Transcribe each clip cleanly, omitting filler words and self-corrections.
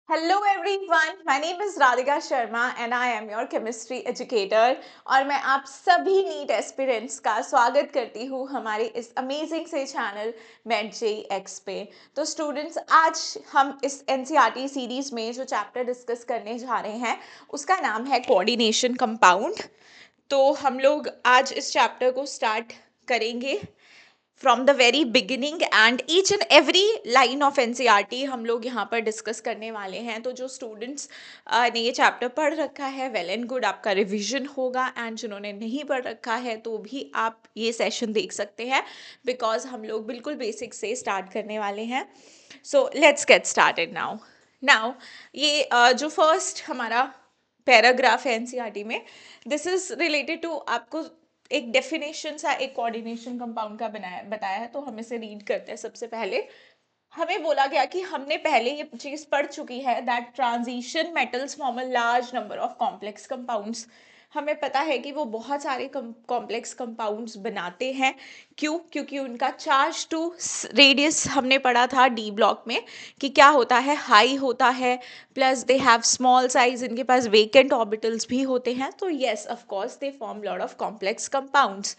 Hello everyone, my name is Radhika Sharma and I am your chemistry educator और मैं आप सभी NEET aspirants का स्वागत करती हूँ हमारे इस अमेजिंग से चैनल मेट जे एक्स पे। तो स्टूडेंट्स, आज हम इस एनसीईआरटी सीरीज में जो चैप्टर डिस्कस करने जा रहे हैं उसका नाम है कोऑर्डिनेशन कंपाउंड। तो हम लोग आज इस चैप्टर को स्टार्ट करेंगे from the very beginning and each and every line of NCERT हम लोग यहाँ पर डिस्कस करने वाले हैं। तो जो स्टूडेंट्स ने ये चैप्टर पढ़ रखा है वेल एंड गुड, आपका रिवीजन होगा, एंड जिन्होंने नहीं पढ़ रखा है तो भी आप ये सेशन देख सकते हैं बिकॉज हम लोग बिल्कुल बेसिक से स्टार्ट करने वाले हैं। So let's get started now. Now ये जो फर्स्ट हमारा पैराग्राफ है एनसीईआरटी में, दिस इज रिलेटेड टू, आपको एक डेफिनेशन सा एक कोऑर्डिनेशन कंपाउंड का बताया है। तो हम इसे रीड करते हैं। सबसे पहले हमें बोला गया कि हमने पहले ये चीज पढ़ चुकी है that transition metals form a large number of complex compounds. हमें पता है कि वो बहुत सारे कॉम्प्लेक्स कंपाउंड्स बनाते हैं। क्यों? क्योंकि उनका चार्ज टू रेडियस हमने पढ़ा था डी ब्लॉक में कि क्या होता है, हाई होता है, plus they have small size, इनके पास वेकेंट ऑर्बिटल्स भी होते हैं। तो yes, of course they form lot of complex compounds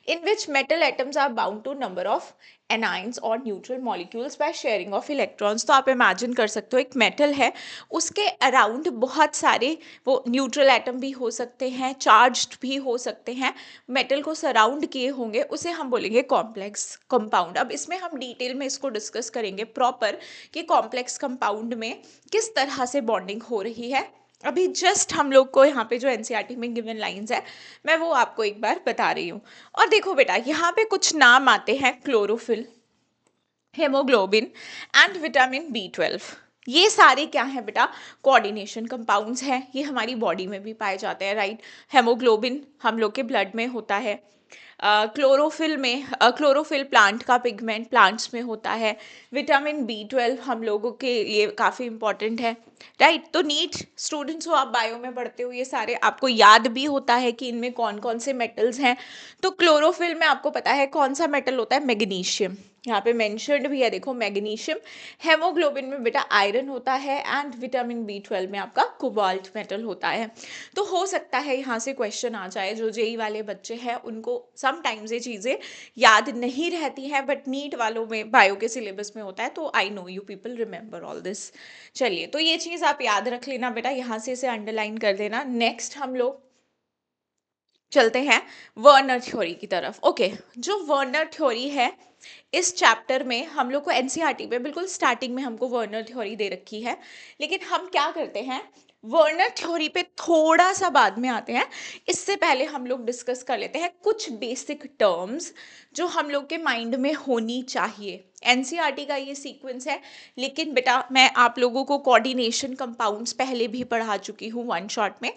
in which metal atoms are bound to number of anions or neutral molecules by sharing of electrons। तो आप imagine कर सकते हो एक मेटल है, उसके अराउंड बहुत सारे वो न्यूट्रल एटम भी हो सकते हैं, चार्ज्ड भी हो सकते हैं, मेटल को सराउंड किए होंगे, उसे हम बोलेंगे कॉम्प्लेक्स कंपाउंड। अब इसमें हम डिटेल में इसको डिस्कस करेंगे प्रॉपर कि कॉम्प्लेक्स कंपाउंड में किस तरह से बॉन्डिंग हो रही है। अभी जस्ट हम लोग को यहाँ पे जो एनसीईआरटी में गिवन लाइंस है मैं वो आपको एक बार बता रही हूँ। और देखो बेटा, यहाँ पे कुछ नाम आते हैं, chlorophyll, haemoglobin and vitamin B 12। ये सारे क्या है बेटा? कोऑर्डिनेशन कंपाउंड्स हैं। ये हमारी बॉडी में भी पाए जाते हैं, राइट। हेमोग्लोबिन हम लोग के ब्लड में होता है। क्लोरोफिल में क्लोरोफिल प्लांट का पिगमेंट प्लांट्स में होता है। विटामिन बी 12 हम लोगों के लिए काफ़ी इंपॉर्टेंट है, राइट। तो नीट स्टूडेंट्स हो, आप बायो में पढ़ते हो, ये सारे आपको याद भी होता है कि इनमें कौन कौन से मेटल्स हैं। तो क्लोरोफिल में आपको पता है कौन सा मेटल होता है? मैग्नीशियम। यहाँ पे मेंशन्ड भी है, देखो, मैग्नीशियम। हेमोग्लोबिन में बेटा आयरन होता है एंड विटामिन बी 12 में आपका कोबाल्ट मेटल होता है। तो हो सकता है यहाँ से क्वेश्चन आ जाए, जो जेई वाले बच्चे हैं उनको समटाइम्स ये चीज़ें याद नहीं रहती हैं, बट नीट वालों में बायो के सिलेबस में होता है। तो I know you people remember all this. चलिए, तो ये चीज़ आप याद रख लेना बेटा, यहाँ से इसे अंडरलाइन कर देना। नेक्स्ट हम लोग चलते हैं वर्नर थ्योरी की तरफ। ओके, जो वर्नर थ्योरी है, इस चैप्टर में हम लोग को एनसीईआरटी में बिल्कुल स्टार्टिंग में हमको वर्नर थ्योरी दे रखी है, लेकिन हम क्या करते हैं, वर्नर थ्योरी पे थोड़ा सा बाद में आते हैं। इससे पहले हम लोग डिस्कस कर लेते हैं कुछ बेसिक टर्म्स जो हम लोग के माइंड में होनी चाहिए। एनसीईआरटी का ये सीक्वेंस है, लेकिन बेटा मैं आप लोगों को कोऑर्डिनेशन कंपाउंड्स पहले भी पढ़ा चुकी हूँ वन शॉट में।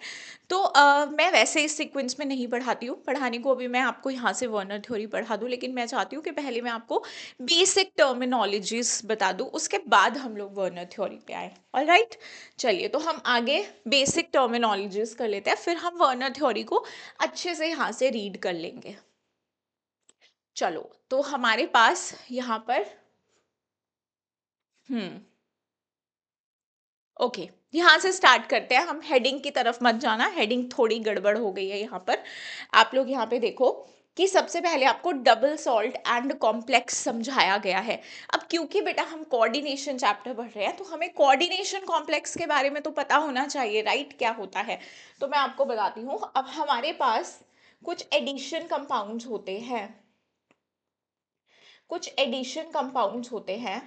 तो मैं वैसे इस सीक्वेंस में नहीं पढ़ाती हूँ, पढ़ाने को अभी मैं आपको यहाँ से वर्नर थ्योरी पढ़ा दूँ, लेकिन मैं चाहती हूँ कि पहले मैं आपको बेसिक टर्मिनोलॉजीज बता दूँ, उसके बाद हम लोग वर्नर थ्योरी पे आए। ऑलराइट, चलिए, तो हम आगे बेसिक टर्मिनोलॉजीज कर लेते हैं, फिर हम वर्नर थ्योरी को अच्छे से यहाँ से रीड कर लेंगे। चलो, तो हमारे पास यहाँ पर ओके, यहाँ से स्टार्ट करते हैं। हम हेडिंग की तरफ मत जाना, हेडिंग थोड़ी गड़बड़ हो गई है यहाँ पर। आप लोग यहाँ पे देखो कि सबसे पहले आपको डबल सॉल्ट एंड कॉम्प्लेक्स समझाया गया है। अब क्योंकि बेटा हम कोऑर्डिनेशन चैप्टर पढ़ रहे हैं, तो हमें कोऑर्डिनेशन कॉम्प्लेक्स के बारे में तो पता होना चाहिए, राइट, क्या होता है। तो मैं आपको बताती हूँ। अब हमारे पास कुछ एडिशन कंपाउंड्स होते हैं, कुछ एडिशन कंपाउंड्स होते हैं।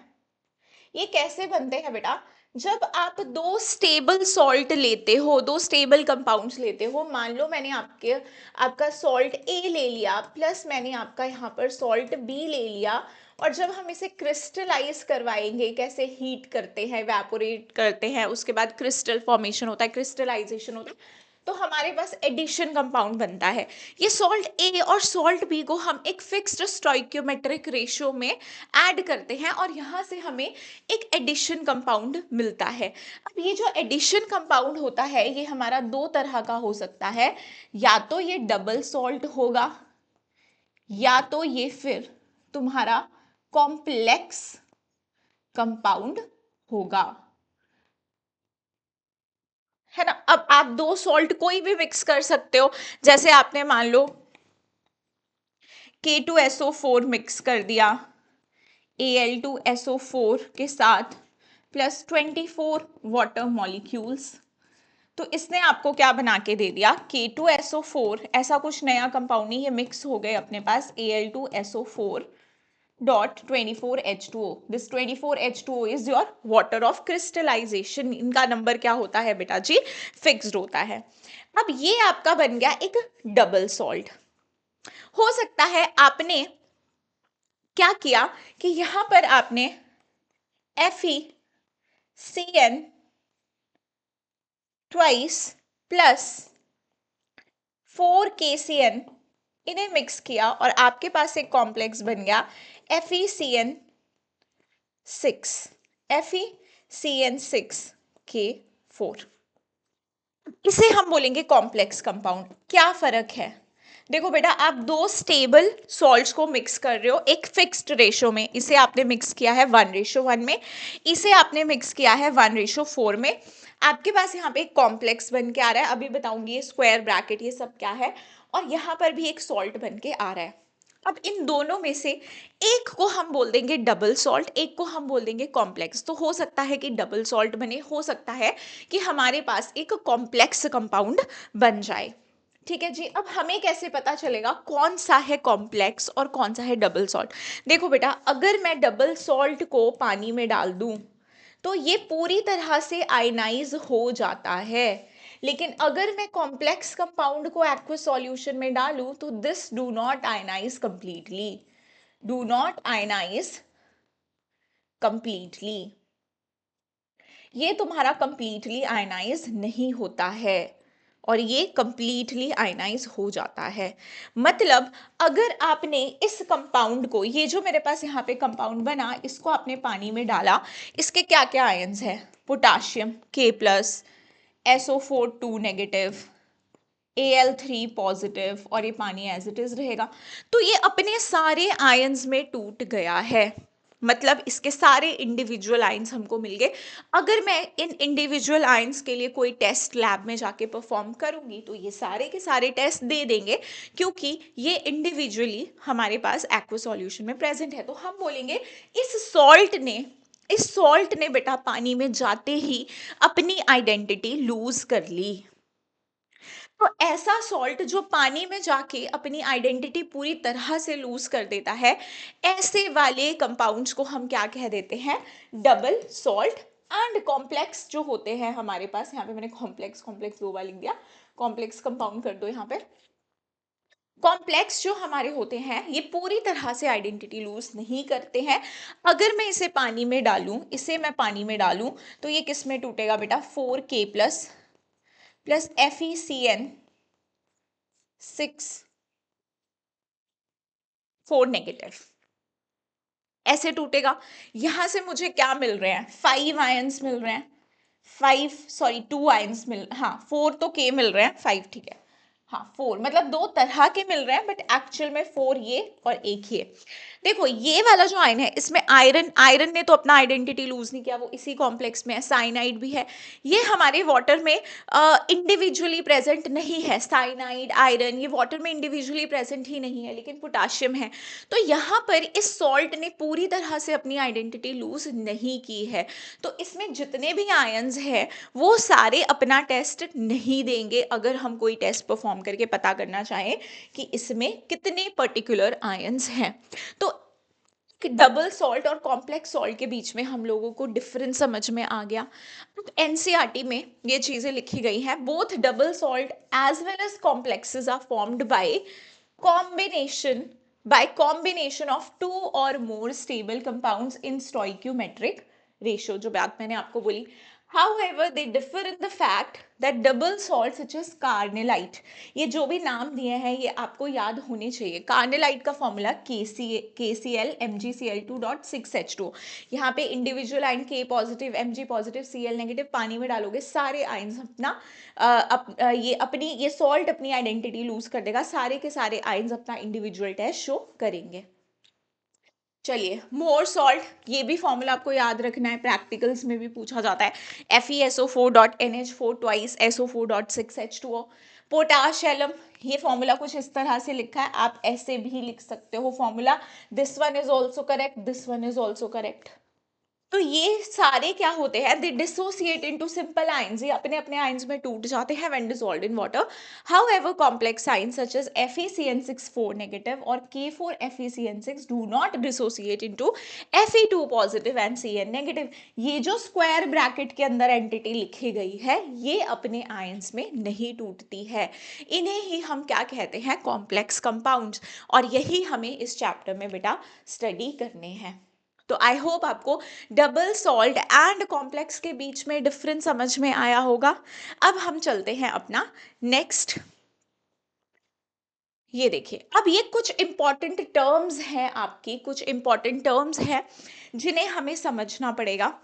ये कैसे बनते हैं बेटा? जब आप दो स्टेबल सॉल्ट लेते हो, दो स्टेबल कंपाउंड्स लेते हो, मान लो मैंने आपका सॉल्ट ए ले लिया, प्लस मैंने आपका यहाँ पर सॉल्ट बी ले लिया, और जब हम इसे क्रिस्टलाइज करवाएंगे, कैसे हीट करते हैं, वेपोरेट करते हैं, उसके बाद क्रिस्टल फॉर्मेशन होता है, क्रिस्टलाइजेशन होता है, तो हमारे पास एडिशन कंपाउंड बनता है। ये सॉल्ट ए और सॉल्ट बी को हम एक फिक्स्ड स्टोइकियोमेट्रिक रेशियो में ऐड करते हैं, और यहाँ से हमें एक एडिशन कंपाउंड मिलता है। अब ये जो एडिशन कंपाउंड होता है, ये हमारा दो तरह का हो सकता है, या तो ये डबल सॉल्ट होगा, या तो ये फिर तुम्हारा कॉम्प्लेक्स कंपाउंड होगा। है ना। अब आप दो सॉल्ट कोई भी मिक्स कर सकते हो, जैसे आपने मान लो K2SO4 मिक्स कर दिया Al2SO4 के साथ प्लस 24 वाटर मॉलिक्यूल्स, तो इसने आपको क्या बना के दे दिया, K2SO4, ऐसा कुछ नया कंपाउंड नहीं, ये मिक्स हो गए अपने पास Al2SO4 dot 24H2O. This 24H2O is your water of crystallization. इनका नंबर क्या होता है बेटा जी, फिक्स्ड होता है। अब ये आपका बन गया एक डबल सॉल्ट। हो सकता है आपने क्या किया कि यहां पर आपने FeCN ट्वाइस प्लस 4KCN इन्हें मिक्स किया और आपके पास एक कॉम्प्लेक्स बन गया FeCN6 FeCN6K4। इसे हम बोलेंगे कॉम्प्लेक्स कंपाउंड। क्या फर्क है, देखो बेटा, आप दो स्टेबल सॉल्ट्स को मिक्स कर रहे हो एक फिक्स्ड रेशो में, इसे आपने मिक्स किया है 1:1 में, इसे आपने मिक्स किया है 1:4 में, आपके पास यहाँ पे एक कॉम्प्लेक्स बन के आ रहा है, अभी बताऊंगी ये स्क्वायर ब्रैकेट ये सब क्या है, और यहाँ पर भी एक सॉल्ट बन के आ रहा है। अब इन दोनों में से एक को हम बोल देंगे डबल सॉल्ट, एक को हम बोल देंगे कॉम्प्लेक्स। तो हो सकता है कि डबल सॉल्ट बने, हो सकता है कि हमारे पास एक कॉम्प्लेक्स कंपाउंड बन जाए। ठीक है जी। अब हमें कैसे पता चलेगा कौन सा है कॉम्प्लेक्स और कौन सा है डबल सॉल्ट। देखो बेटा, अगर मैं डबल सॉल्ट को पानी में डाल दूं तो ये पूरी तरह से आयनाइज हो जाता है, लेकिन अगर मैं कॉम्प्लेक्स कंपाउंड को एक्वस सॉल्यूशन में डालूं तो this do not ionise completely, do not ionise completely, ये तुम्हारा कंप्लीटली आयनाइज नहीं होता है और ये कंप्लीटली आयनाइज हो जाता है। मतलब अगर आपने इस कंपाउंड को, ये जो मेरे पास यहाँ पे कंपाउंड बना, इसको आपने पानी में डाला, इसके क्या क्या आयंस है, potassium K+, SO4 2 negative, Al3 positive, और ये पानी एज इट इज रहेगा। तो ये अपने सारे आयंस में टूट गया है, मतलब इसके सारे इंडिविजुअल आयंस हमको मिल गए। अगर मैं इन इंडिविजुअल आयंस के लिए कोई टेस्ट लैब में जाके परफॉर्म करूंगी तो ये सारे के सारे टेस्ट दे देंगे, क्योंकि ये इंडिविजुअली हमारे पास एक्वस सॉल्यूशन में प्रेजेंट है। तो हम बोलेंगे इस सॉल्ट ने बेटा पानी में जाते ही अपनी आइडेंटिटी लूज कर ली। तो ऐसा सॉल्ट जो पानी में जाके अपनी आइडेंटिटी पूरी तरह से लूज कर देता है, ऐसे वाले कंपाउंड्स को हम क्या कह देते हैं, डबल सॉल्ट। एंड कॉम्प्लेक्स जो होते हैं हमारे पास, यहाँ पे मैंने कॉम्प्लेक्स कॉम्प्लेक्स दो बार लिख दिया, कॉम्प्लेक्स कंपाउंड कर दो यहाँ पे। कॉम्प्लेक्स जो हमारे होते हैं ये पूरी तरह से आइडेंटिटी लूज नहीं करते हैं। अगर मैं इसे पानी में डालूं, इसे मैं पानी में डालूं तो ये किस में टूटेगा बेटा, 4K+ FeCN6 4 नेगेटिव, ऐसे टूटेगा। यहां से मुझे क्या मिल रहे हैं, 5 आयंस मिल रहे हैं, 2 आयंस मिल, हाँ 4 तो K मिल रहे हैं, 5 ठीक है, हाँ 4, मतलब दो तरह के मिल रहे हैं बट एक्चुअल में 4 ये और एक ये। देखो ये वाला जो आयन है इसमें आयरन ने तो अपना आइडेंटिटी लूज नहीं किया, वो इसी कॉम्प्लेक्स में है। साइनाइड भी है, ये हमारे वाटर में इंडिविजुअली प्रेजेंट नहीं है। साइनाइड आयरन ये वाटर में इंडिविजुअली प्रेजेंट ही नहीं है, लेकिन पोटाशियम है। तो यहाँ पर इस सॉल्ट ने पूरी तरह से अपनी आइडेंटिटी लूज नहीं की है, तो इसमें जितने भी आयंस हैं वो सारे अपना टेस्ट नहीं देंगे अगर हम कोई टेस्ट परफॉर्म करके पता करना चाहें कि इसमें कितने पर्टिकुलर आयंस हैं। तो कि डबल सॉल्ट और कॉम्प्लेक्स सॉल्ट के बीच में हम लोगों को डिफरेंस समझ में आ गया। एनसीईआरटी में ये चीजें लिखी गई हैं, both double salt as well as complexes are formed combination of two or more stable compounds in stoichiometric ratio, जो बात मैंने आपको बोली। However, they differ in the fact that double salt such as carnellite, ये जो भी नाम दिए हैं ये आपको याद होने चाहिए। कार्नेलाइट का फॉर्मूला KCl MgCl2.6H2। यहाँ पे individual ion K positive Mg positive Cl negative, पानी में डालोगे सारे आयन्स अपना ये सॉल्ट अपनी आइडेंटिटी लूज कर देगा, सारे के सारे आयन्स अपना इंडिविजुअल टेस्ट शो करेंगे। चलिए, मोर सॉल्ट, ये भी फॉर्मूला आपको याद रखना है, प्रैक्टिकल्स में भी पूछा जाता है। FeSO4.NH4 twice SO4.6H2O। Potash alum, ये फॉर्मूला कुछ इस तरह से लिखा है, आप ऐसे भी लिख सकते हो formula. This one is also correct, this one is also correct. तो ये सारे क्या होते हैं, they dissociate into simple ions, ये अपने अपने आयंस में टूट जाते हैं when dissolved in water. However complex ions such as FeCN6 4 negative और K4FeCN6 do not dissociate into Fe2 positive and Cn negative. ये जो स्क्वायर ब्रैकेट के अंदर एंटिटी लिखी गई है, ये अपने आयंस में नहीं टूटती है। इन्हें ही हम क्या कहते हैं, कॉम्प्लेक्स कंपाउंड्स। और यही हमें इस चैप्टर में बेटा स्टडी करने हैं। तो आई होप आपको डबल सॉल्ट एंड कॉम्प्लेक्स के बीच में डिफरेंस समझ में आया होगा। अब हम चलते हैं अपना नेक्स्ट। ये देखिए, अब ये कुछ इंपॉर्टेंट टर्म्स हैं, आपकी कुछ इंपॉर्टेंट टर्म्स हैं जिन्हें हमें समझना पड़ेगा।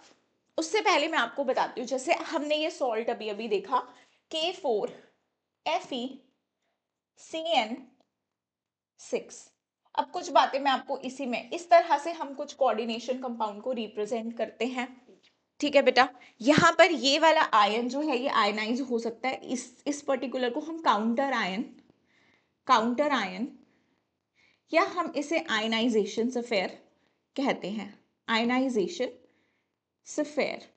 उससे पहले मैं आपको बताती हूँ, जैसे हमने ये सॉल्ट अभी अभी देखा, K4FeCN6। अब कुछ बातें मैं आपको इसी में, इस तरह से हम कुछ कोऑर्डिनेशन कंपाउंड को रिप्रेजेंट करते हैं। ठीक है बेटा, यहाँ पर ये वाला आयन जो है ये आयनाइज हो सकता है, इस पर्टिकुलर को हम काउंटर आयन या हम इसे आयनाइजेशन सफेयर कहते हैं, आयनाइजेशन सफेयर।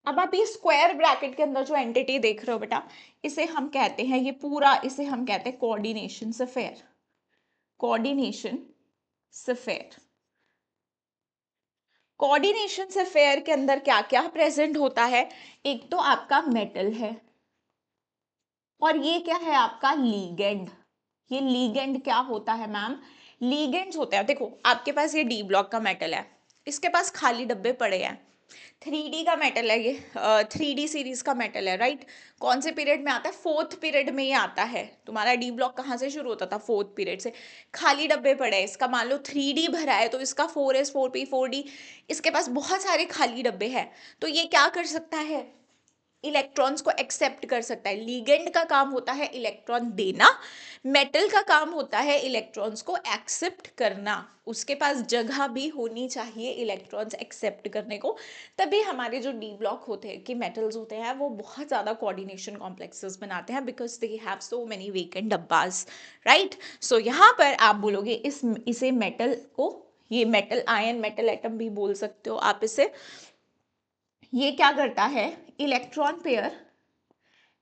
अब आप ये स्क्वायर ब्रैकेट के अंदर जो एंटिटी देख रहे हो बेटा, इसे हम कहते हैं, ये पूरा इसे हम कहते हैं coordination sphere, coordination sphere. Coordination sphere के अंदर क्या क्या प्रेजेंट होता है, एक तो आपका मेटल है, और ये क्या है आपका लीगेंड। ये लीगेंड क्या होता है मैम, लीगेंड्स होते हैं। देखो आपके पास ये डी ब्लॉक का मेटल है, इसके पास खाली डब्बे पड़े हैं। 3D का मेटल है ये, 3D सीरीज का मेटल है, राइट। कौन से पीरियड में आता है, फोर्थ पीरियड में ये आता है। तुम्हारा डी ब्लॉक कहाँ से शुरू होता था, फोर्थ पीरियड से। खाली डब्बे पड़े हैं, इसका मान लो 3D भरा है तो इसका 4s 4p 4d, इसके पास बहुत सारे खाली डब्बे हैं। तो ये क्या कर सकता है, इलेक्ट्रॉन्स को एक्सेप्ट कर सकता है। लीगेंड का काम होता है इलेक्ट्रॉन देना, मेटल का काम होता है इलेक्ट्रॉन्स को एक्सेप्ट करना। उसके पास जगह भी होनी चाहिए इलेक्ट्रॉन्स एक्सेप्ट करने को, तभी हमारे जो डी ब्लॉक होते हैं कि मेटल्स होते हैं वो बहुत ज़्यादा कोऑर्डिनेशन कॉम्प्लेक्सेस बनाते हैं, because they have so many vacant dabbas, right. So यहाँ पर आप बोलोगे इसे मेटल को, ये मेटल आयन, मेटल एटम भी बोल सकते हो आप इसे। ये क्या करता है, इलेक्ट्रॉन पेयर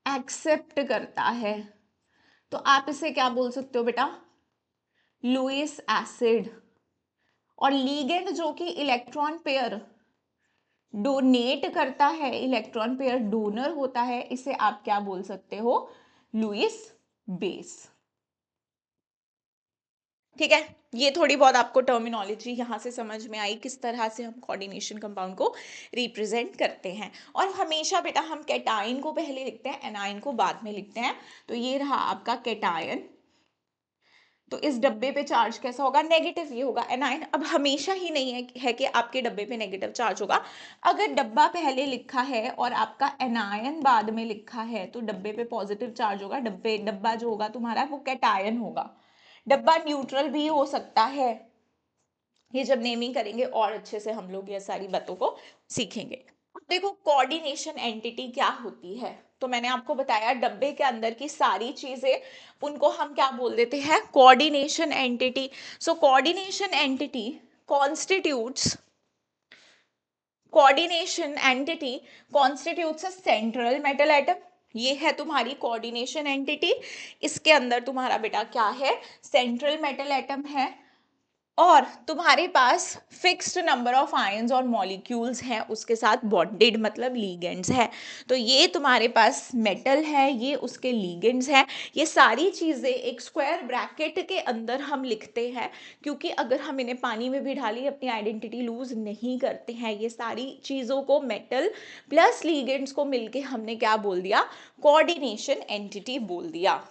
एक्सेप्ट करता है, तो आप इसे क्या बोल सकते हो बेटा, लुईस एसिड। और लीगेंड जो कि इलेक्ट्रॉन पेयर डोनेट करता है, इलेक्ट्रॉन पेयर डोनर होता है, इसे आप क्या बोल सकते हो, लुईस बेस। ठीक है, ये थोड़ी बहुत आपको टर्मिनोलॉजी यहाँ से समझ में आई, किस तरह से हम कोऑर्डिनेशन कंपाउंड को रिप्रेजेंट करते हैं। और हमेशा बेटा हम कैटायन को पहले लिखते हैं, एनायन को बाद में लिखते हैं। तो ये रहा आपका कैटायन, तो इस डब्बे पे चार्ज कैसा होगा, नेगेटिव ये होगा एनायन। अब हमेशा ही नहीं है कि आपके डब्बे पे नेगेटिव चार्ज होगा। अगर डब्बा पहले लिखा है और आपका एनायन बाद में लिखा है तो डब्बे पे पॉजिटिव चार्ज होगा, डब्बा जो होगा तुम्हारा वो कैटायन होगा। डब्बा न्यूट्रल भी हो सकता है, ये जब नेमिंग करेंगे और अच्छे से हम लोग ये सारी बातों को सीखेंगे। देखो कोऑर्डिनेशन एंटिटी क्या होती है, तो मैंने आपको बताया डब्बे के अंदर की सारी चीजें, उनको हम क्या बोल देते हैं, coordination entity. So coordination entity constitutes, coordination entity constitutes a central metal atom. ये है तुम्हारी कोऑर्डिनेशन एंटिटी, इसके अंदर तुम्हारा बेटा क्या है, सेंट्रल मेटल एटम है, और तुम्हारे पास फिक्स्ड नंबर ऑफ आयंस और मॉलिक्यूल्स हैं उसके साथ बॉन्डेड, मतलब लीगेंड्स है। तो ये तुम्हारे पास मेटल है, ये उसके लीगेंड्स हैं। ये सारी चीज़ें एक स्क्वायर ब्रैकेट के अंदर हम लिखते हैं, क्योंकि अगर हम इन्हें पानी में भी डाली अपनी आइडेंटिटी लूज नहीं करते हैं। ये सारी चीज़ों को, मेटल प्लस लीगेंड्स को मिलके हमने क्या बोल दिया, कोऑर्डिनेशन एंटिटी बोल दिया।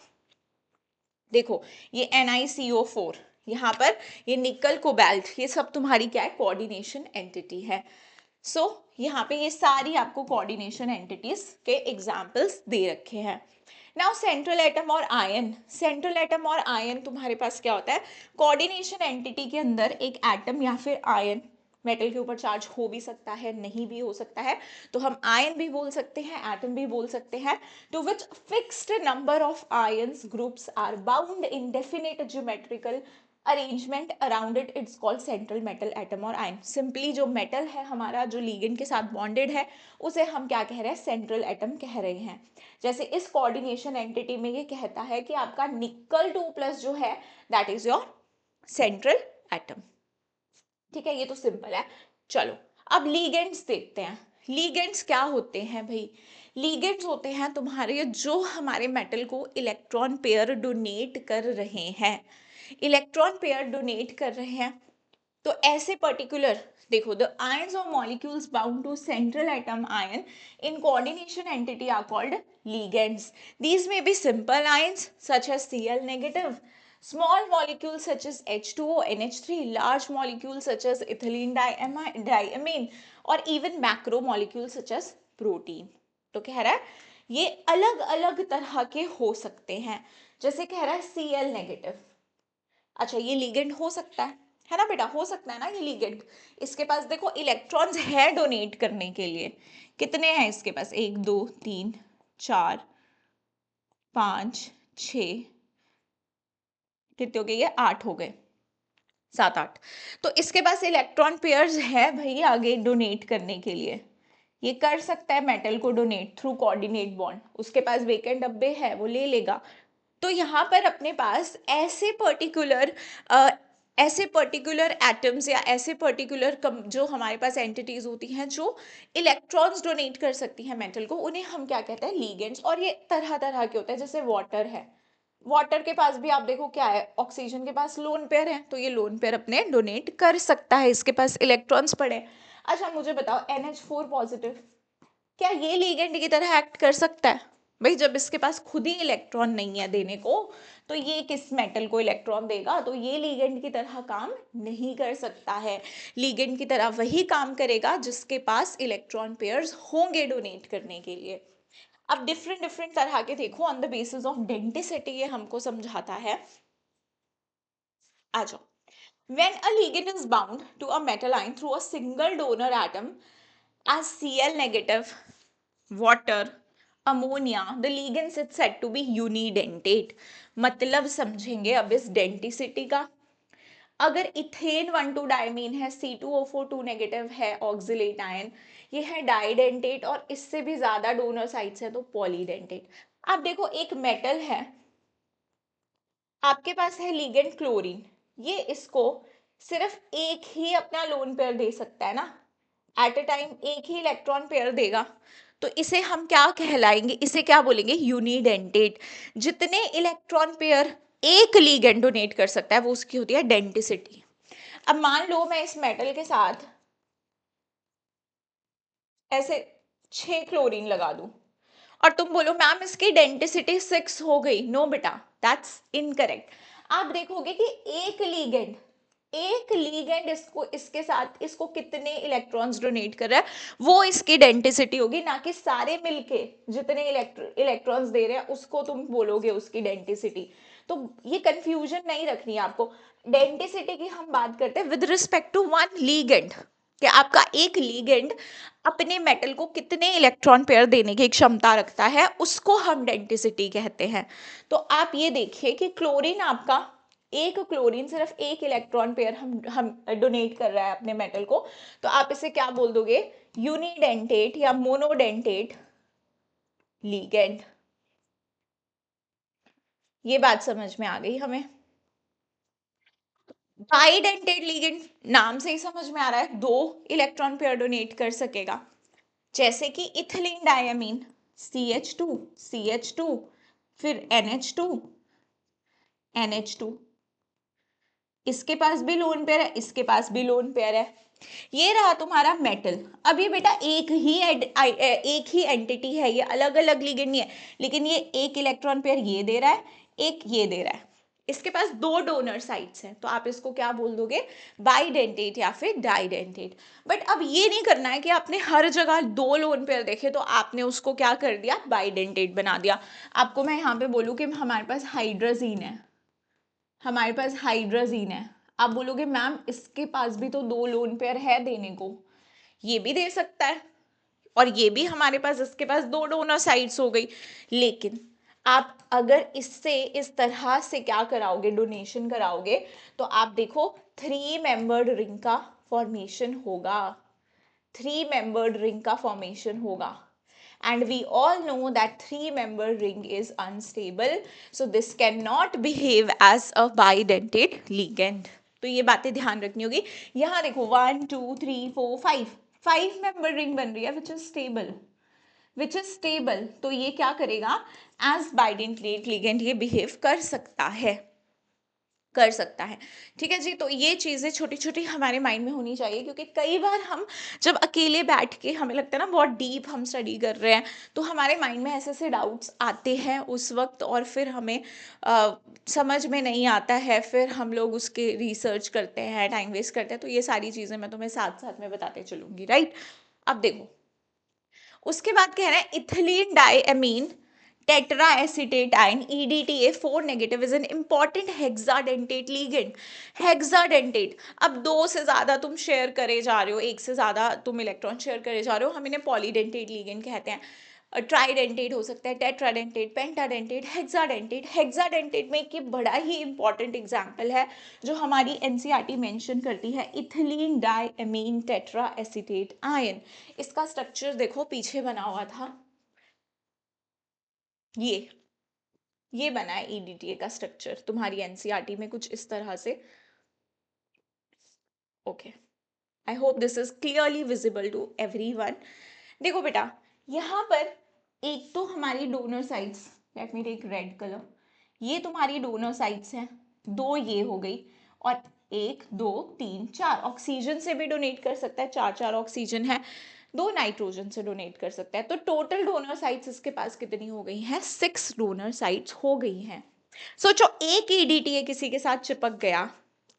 देखो ये NiCO4, यहाँ पर ये निकल कोबाल्ट, ये सब तुम्हारी क्या है, कोऑर्डिनेशन एंटिटी है। सो यहाँ पे ये सारी आपको कोऑर्डिनेशन एंटिटीज के एग्जाम्पल्स दे रखे हैं। नाउ सेंट्रल एटम और आयन, सेंट्रल एटम और आयन तुम्हारे पास क्या होता है, कोऑर्डिनेशन एंटिटी के अंदर एक एटम या फिर आयन, मेटल के ऊपर चार्ज हो भी सकता है, नहीं भी हो सकता है, तो हम आयन भी बोल सकते हैं, एटम भी बोल सकते हैं, to which fixed number of ions groups are bound in definite geometrical arrangement around it, it's called central metal atom और आयन। सिंपली जो मेटल है हमारा, जो लिगेंड के साथ बॉन्डेड है, उसे हम क्या कह रहे हैं, सेंट्रल एटम कह रहे हैं। जैसे इस कोऑर्डिनेशन एंटिटी में ये कहता है कि आपका निकल 2+ जो है that is your central atom. ठीक है, ये तो सिंपल है। चलो अब लीगेंड्स देखते हैं। लीगेंड्स क्या होते हैं भाई, लीगेंड्स होते हैं तुम्हारे जो हमारे मेटल को इलेक्ट्रॉन पेयर डोनेट कर रहे हैं, इलेक्ट्रॉन पेयर डोनेट कर रहे हैं। तो ऐसे पर्टिकुलर देखो, the ions of molecules bound to central atom ion in coordination entity are called ligands. These may be simple ions such as Cl negative, small molecules such as H2O, NH3, large molecules such as ethylene diamine or even macromolecules such as protein. तो कह रहा है ये अलग अलग तरह के हो सकते हैं। जैसे कह रहा है Cl नेगेटिव, अच्छा ये लिगेंड हो सकता है ना बेटा, हो सकता है ना ये लिगेंड। इसके पास देखो इलेक्ट्रॉन्स है डोनेट करने के लिए, कितने हैं इसके पास, 1 2 3 4 5 6, कितने हो गए ये, 8 हो गए, 7 8। तो इसके पास इलेक्ट्रॉन पेयर्स है भाई आगे डोनेट करने के लिए, ये कर सकता है मेटल को डोनेट थ्रू कोऑर्डिनेट बॉन्ड, उसके पास वेकेंट डब्बे है वो ले लेगा। तो यहाँ पर अपने पास ऐसे पर्टिकुलर एटम्स या ऐसे पर्टिकुलर जो हमारे पास एंटिटीज होती हैं जो इलेक्ट्रॉन्स डोनेट कर सकती हैं मेटल को, उन्हें हम क्या कहते हैं, लीगेंड्स। और ये तरह तरह के होते हैं, जैसे वाटर है, वाटर के पास भी आप देखो क्या है, ऑक्सीजन के पास लोन पेयर है, तो ये लोन पेयर अपने डोनेट कर सकता है, इसके पास इलेक्ट्रॉन्स पड़े। अच्छा मुझे बताओ NH4 पॉजिटिव, क्या ये लीगेंड की तरह एक्ट कर सकता है भाई, जब इसके पास खुद ही इलेक्ट्रॉन नहीं है देने को, तो ये किस मेटल को इलेक्ट्रॉन देगा, तो ये लीगेंड की तरह काम नहीं कर सकता है। लीगेंड की तरह वही काम करेगा जिसके पास इलेक्ट्रॉन पेयर्स होंगे डोनेट करने के लिए। अब डिफरेंट डिफरेंट तरह के देखो, on the basis of denticity ये हमको समझाता है। आ जाओ, when a ligand is bound to a metal ion through a single donor atom as Cl negative, water, ammonia, the ligand is said to be unidentate। मतलब समझेंगे अब इस denticity का। अगर इथेन 1,2 डायमीन है, C2O4 2 नेगेटिव है, oxalate ion, ये है डाइडेंटेट, और इससे भी ज्यादा डोनर साइट्स है तो पॉलीडेंटेट। आप देखो एक मेटल है, आपके पास है लिगेंड क्लोरीन, ये इसको सिर्फ एक ही अपना लोन पेयर दे सकता है ना, एट अ टाइम एक ही इलेक्ट्रॉन पेयर देगा, तो इसे हम क्या कहलाएंगे, इसे क्या बोलेंगे, यूनिडेंटेट। जितने इलेक्ट्रॉन पेयर एक लिगेंड डोनेट कर सकता है वो उसकी होती है डेंटिसिटी। अब मान लो मैं इस मेटल के साथ ऐसे 6 क्लोरीन लगा दूं और तुम बोलो मैम इसकी डेंटिसिटी 6 हो गई, नो बेटा, दैट्स इनकरेक्ट। आप देखोगे कि एक लीगेंड इसको इसके साथ इसको कितने इलेक्ट्रॉन्स डोनेट कर रहा है वो इसकी डेंटिसिटी होगी, ना कि सारे मिलके जितने इलेक्ट्रॉन्स दे रहे हैं उसको तुम बोलोगे उसकी डेंटिसिटी। तो ये कंफ्यूजन नहीं रखनी है आपको। डेंटिसिटी की हम बात करते हैं with respect to one ligand, कि आपका एक लीगेंड अपने मेटल को कितने इलेक्ट्रॉन पेयर देने की क्षमता रखता है, उसको हम डेंटिसिटी कहते हैं। तो आप ये देखिए कि क्लोरीन आपका, एक क्लोरीन सिर्फ एक इलेक्ट्रॉन पेयर हम डोनेट कर रहा है अपने मेटल को, तो आप इसे क्या बोल दोगे, यूनिडेंटेट या मोनोडेंटेट लीगेंड। ये बात समझ में आ गई हमें। बाइडेंटेट लिगेंड नाम से ही समझ में आ रहा है, 2 इलेक्ट्रॉन पेयर डोनेट कर सकेगा, जैसे कि इथिलीन डायमीन, CH2 CH2, फिर NH2 NH2, इसके पास भी लोन पेयर है, इसके पास भी लोन पेयर है। ये रहा तुम्हारा मेटल। अब ये बेटा एक ही एंटिटी है, ये अलग अलग लिगेंड नहीं है, लेकिन ये एक इलेक्ट्रॉन पेयर ये दे रहा है, एक ये दे रहा है। इसके पास दो डोनर साइट्स हैं, तो आप इसको क्या बोल दोगे, बाइडेंटेट या फिर डाइडेंटेट। बट अब ये नहीं करना है कि आपने हर जगह दो लोन पेयर देखे तो आपने उसको क्या कर दिया, बाइडेंटेट बना दिया। आपको मैं यहाँ पे बोलूँ कि हमारे पास हाइड्रोजीन है, हमारे पास हाइड्रोजीन है, आप बोलोगे मैम इसके पास भी तो दो लोन पेयर है देने को, ये भी दे सकता है और ये भी हमारे पास, इसके पास दो डोनर साइड्स हो गई। लेकिन आप अगर इससे इस तरह से क्या कराओगे, डोनेशन कराओगे, तो आप देखो 3 मेंबर्ड रिंग का फॉर्मेशन होगा, 3 मेंबर्ड रिंग का फॉर्मेशन होगा। And we all know that 3 member ring is unstable, so this cannot behave as a bidentate ligand. तो ये बातें ध्यान रखनी होगी। यहाँ देखो 1 2 3 4 5 रिंग बन रही है विच इज स्टेबल, तो ये क्या करेगा, एज बाइडेंटेट लिगेंड ये बिहेव कर सकता है। ठीक है जी, तो ये चीज़ें छोटी छोटी हमारे माइंड में होनी चाहिए, क्योंकि कई बार हम जब अकेले बैठ के हमें लगता है ना बहुत डीप हम स्टडी कर रहे हैं, तो हमारे माइंड में ऐसे ऐसे डाउट्स आते हैं उस वक्त, और फिर हमें समझ में नहीं आता है, फिर हम लोग उसके रिसर्च करते हैं, टाइम वेस्ट करते हैं। तो ये सारी चीज़ें मैं तुम्हें साथ साथ में बताते चलूंगी, राइट। अब देखो उसके बाद कह रहे हैं ethylene diamine tetra acetate ion EDTA4 negative is an important hexadentate ligand. Hexadentate, अब दो से ज्यादा तुम शेयर करे जा रहे हो, एक से ज्यादा तुम इलेक्ट्रॉन शेयर करे जा रहे हो, हम इन्हें पॉलीडेंटेट लिगेंड कहते हैं। ट्राइडेंटेट हो सकता है, टेट्राडेंटेट, पेंटाडेंटेट, हेक्साडेंटेट। हेक्साडेंटेट में एक बड़ा ही इंपॉर्टेंट एग्जाम्पल है जो हमारी एनसीईआरटी मेंशन करती है, ethylene diamine tetra acetate ion. इसका स्ट्रक्चर देखो पीछे बना हुआ था, ये बना है EDTA का स्ट्रक्चर तुम्हारी एनसीईआरटी में कुछ इस तरह से। Okay, I hope this is clearly visible to everyone. देखो बेटा, यहाँ पर एक तो हमारी donor sides, let me take red colour, ये तुम्हारी डोनर साइड्स हैं, दो ये हो गई, और 1 2 3 4 ऑक्सीजन से भी डोनेट कर सकता है, 4 ऑक्सीजन है, 2 नाइट्रोजन से डोनेट कर सकता है। तो टोटल डोनर साइट्स इसके पास कितनी हो गई हैं, 6 डोनर साइट्स हो गई हैं। सोचो एक EDTA किसी के साथ चिपक गया,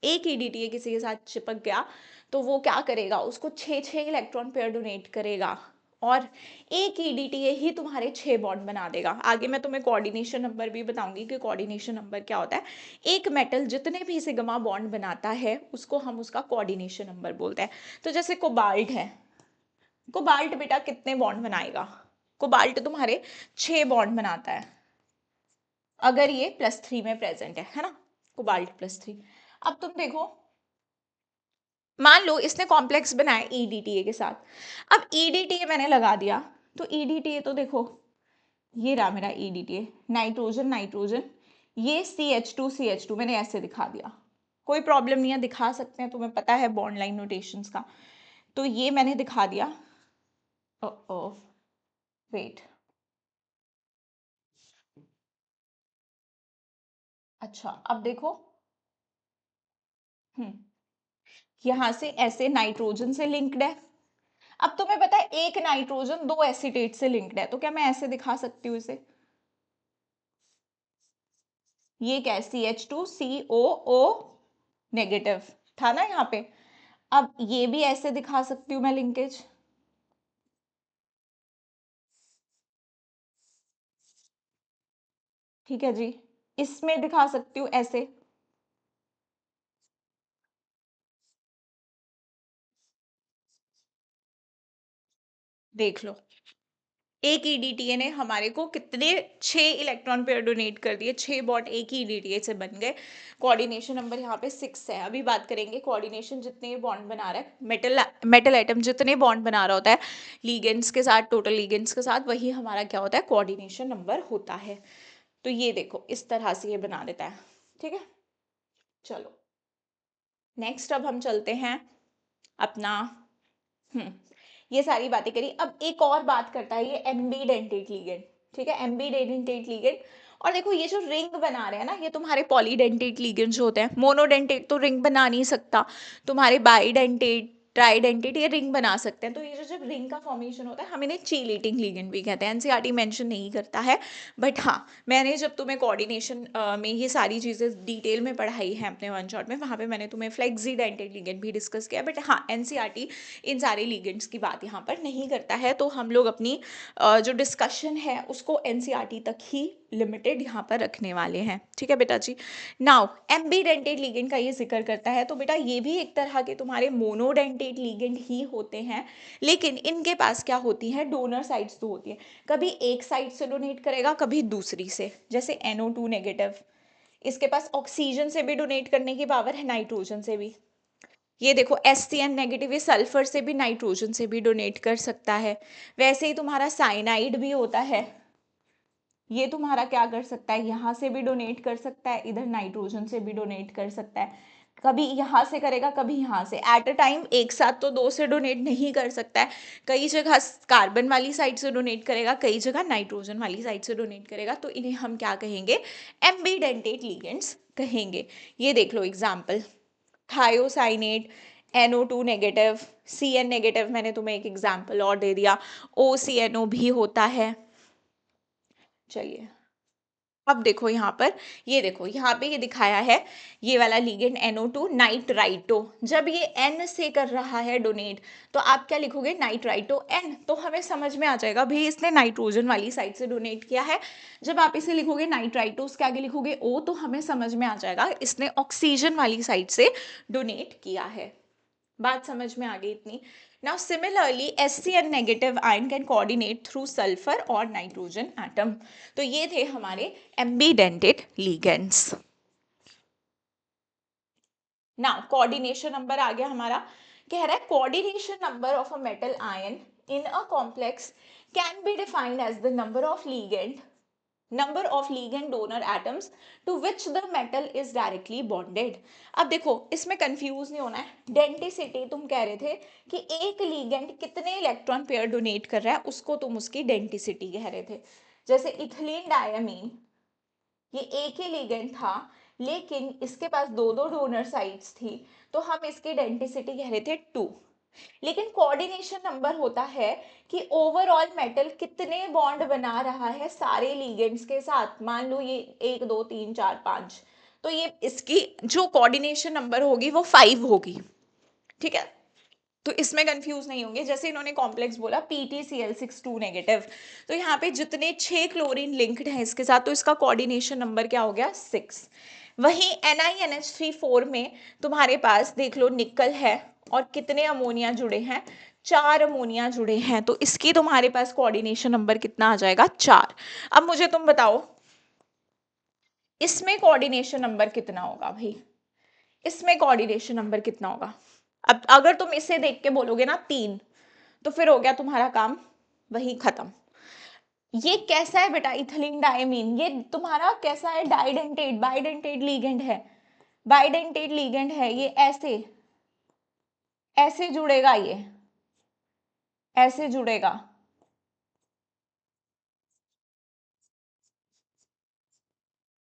एक EDTA किसी के साथ चिपक गया, तो वो क्या करेगा, उसको 6 इलेक्ट्रॉन पेयर डोनेट करेगा, और एक EDTA ही तुम्हारे 6 बॉन्ड बना देगा। आगे मैं तुम्हें कोऑर्डिनेशन नंबर भी बताऊंगी कि कोऑर्डिनेशन नंबर क्या होता है। एक मेटल जितने भी सिग्मा बॉन्ड बनाता है उसको हम उसका कोऑर्डिनेशन नंबर बोलते हैं। तो जैसे कोबाल्ट है, कोबाल्ट बेटा कितने बॉन्ड बनाएगा, कोबाल्ट तुम्हारे 6 बॉन्ड बनाता है, अगर ये +3 में प्रेजेंट है ना, कोबाल्ट +3। अब तुम देखो, मान लो इसने कॉम्प्लेक्स बनाया EDTA के साथ, अब EDTA मैंने लगा दिया, तो EDTA तो देखो ये रहा मेरा EDTA, नाइट्रोजन नाइट्रोजन, ये CH2 मैंने ऐसे दिखा दिया, कोई प्रॉब्लम नहीं है, दिखा सकते हैं, तुम्हें पता है बॉन्ड लाइन नोटेशंस का, तो ये मैंने दिखा दिया। ओ वेट, अच्छा अब देखो, यहां से ऐसे नाइट्रोजन से लिंक्ड है। अब तुम्हें पता है एक नाइट्रोजन 2 एसीटेट से लिंक्ड है, तो क्या मैं ऐसे दिखा सकती हूँ इसे, ये क्या है, CH2COO नेगेटिव था ना यहाँ पे। अब ये भी ऐसे दिखा सकती हूँ मैं लिंकेज, ठीक है जी, इसमें दिखा सकती हूँ ऐसे, देख लो एक EDTA ने हमारे को कितने 6 इलेक्ट्रॉन पेयर डोनेट कर दिए, 6 बॉन्ड एक ही EDTA से बन गए। कोऑर्डिनेशन नंबर यहाँ पे 6 है। अभी बात करेंगे कोऑर्डिनेशन, जितने बॉन्ड बना रहा है मेटल एटम, जितने बॉन्ड बना रहा होता है लीगेंड्स के साथ, टोटल लीगेंड्स के साथ, वही हमारा क्या होता है, कोऑर्डिनेशन नंबर होता है। तो ये देखो इस तरह से ये बना देता है, ठीक है। चलो नेक्स्ट अब हम चलते हैं अपना, ये सारी बातें करी, अब एक और बात करता है ये एम्बीडेंटेट लिगेंड, ठीक है, एम्बीडेंटेट लिगेंड। और देखो ये जो रिंग बना रहे हैं ना, ये तुम्हारे पॉलीडेंटेट लिगेंड्स होते हैं, मोनोडेंटेट तो रिंग बना नहीं सकता, तुम्हारे बाइडेंटेट ट्राइडेंटेट ये रिंग बना सकते हैं। तो ये जो जब रिंग का फॉर्मेशन होता है हम इन्हें चील ईटिंग लिगेंड भी कहते हैं। एनसीईआरटी मेंशन नहीं करता है, बट हाँ मैंने जब तुम्हें कोऑर्डिनेशन में ये सारी चीज़ें डिटेल में पढ़ाई है अपने वन शॉट में, वहाँ पे मैंने तुम्हें फ्लेक्सीडेंटेट लिगेंड भी डिस्कस किया। बट हाँ एनसीईआरटी इन सारे लिगेंड्स की बात यहाँ पर नहीं करता है, तो हम लोग अपनी जो डिस्कशन है उसको एनसीईआरटी तक ही लिमिटेड यहाँ पर रखने वाले हैं। ठीक है बेटा जी। नाउ एम्बीडेंटेट लिगेंड का ये जिक्र करता है, तो बेटा ये भी एक तरह के तुम्हारे मोनोडेंटेट लिगेंड ही होते हैं, लेकिन इनके पास क्या होती है, डोनर साइड्स तो होती है। कभी एक साइड से डोनेट करेगा, कभी दूसरी से। जैसे NO2 नेगेटिव, इसके पास ऑक्सीजन से भी डोनेट करने की पावर है, नाइट्रोजन से भी। ये देखो SCN नेगेटिव, ये सल्फर से भी नाइट्रोजन से भी डोनेट कर सकता है। वैसे ही तुम्हारा साइनाइड भी होता है, ये तुम्हारा क्या कर सकता है, यहाँ से भी डोनेट कर सकता है, इधर नाइट्रोजन से भी डोनेट कर सकता है। कभी यहाँ से करेगा, कभी यहाँ से। एट अ टाइम एक साथ तो दो से डोनेट नहीं कर सकता है, कई जगह कार्बन वाली साइड से डोनेट करेगा, कई जगह नाइट्रोजन वाली साइड से डोनेट करेगा। तो इन्हें हम क्या कहेंगे, एम्बीडेंटेट लिगेंड्स कहेंगे। ये देख लो example, thiocyanate, NO2 negative, CN negative, मैंने तुम्हें एक एग्जाम्पल और दे दिया, OCNO भी होता है। चलिए अब देखो यहाँ पर, ये देखो यहाँ पे ये दिखाया है, ये वाला लिगेंड NO2 नाइट्राइटो। जब ये N से कर रहा है डोनेट, तो आप क्या लिखोगे, नाइट्राइटो N, तो हमें समझ में आ जाएगा भाई इसने नाइट्रोजन वाली साइड से डोनेट किया है। जब आप इसे लिखोगे नाइट्राइटो, उसके आगे लिखोगे O, तो हमें समझ में आ जाएगा इसने ऑक्सीजन वाली साइड से डोनेट किया है। बात समझ में आ गई इतनी। Now similarly SCN negative ion can coordinate through sulphur और नाइट्रोजन एटम। तो ये थे हमारे ambidentate ligands. Now coordination number आ गया हमारा, कह रहा है coordination number of a metal ion in a complex can be defined as the number of ligand, number of ligand donor atoms to which the metal is directly bonded। अब देखो इसमें confuse नहीं होना है। डेंटिसिटी तुम कह रहे थे कि एक लिगेंड कितने इलेक्ट्रॉन पेयर डोनेट कर रहा है, उसको तुम उसकी डेंटिसिटी कह रहे थे। जैसे इथिलीन डायमीन, ये एक ही लिगेंड था लेकिन इसके पास दो दो डोनर साइट्स थी, तो हम इसकी डेंटिसिटी कह रहे थे 2। लेकिन कोऑर्डिनेशन नंबर होता है कि ओवरऑल मेटल कितने बॉन्ड बना रहा है सारे लिगेंड्स के साथ। मान लो ये 1 2 3 4 5, तो ये इसकी जो कोऑर्डिनेशन नंबर होगी वो 5 होगी। ठीक है, तो इसमें कंफ्यूज नहीं होंगे। जैसे इन्होंने कॉम्प्लेक्स बोला PTCl6 2 नेगेटिव, तो यहाँ पे जितने 6 क्लोरीन लिंक्ड हैं इसके साथ, तो इसका कोऑर्डिनेशन नंबर क्या हो गया, 6। वहीं NiNH3 4 में तुम्हारे पास देख लो निकल है और कितने अमोनिया जुड़े हैं, 4 अमोनिया जुड़े हैं, तो इसकी तुम्हारे पास कोऑर्डिनेशन नंबर कितना आ जाएगा, 4। अब मुझे तुम बताओ इसमें कोऑर्डिनेशन नंबर कितना होगा भाई, इसमें कोऑर्डिनेशन नंबर कितना होगा। अब अगर तुम इसे देख के बोलोगे ना 3, तो फिर हो गया तुम्हारा काम वही खत्म। ये कैसा है बेटा, इथिलीन डायमीन, ये तुम्हारा कैसा है, डाइडेंटेट, बाइडेंटेट लिगेंड है, बाइडेंटेट लिगेंड है। ये ऐसे ऐसे जुड़ेगा, ये ऐसे जुड़ेगा।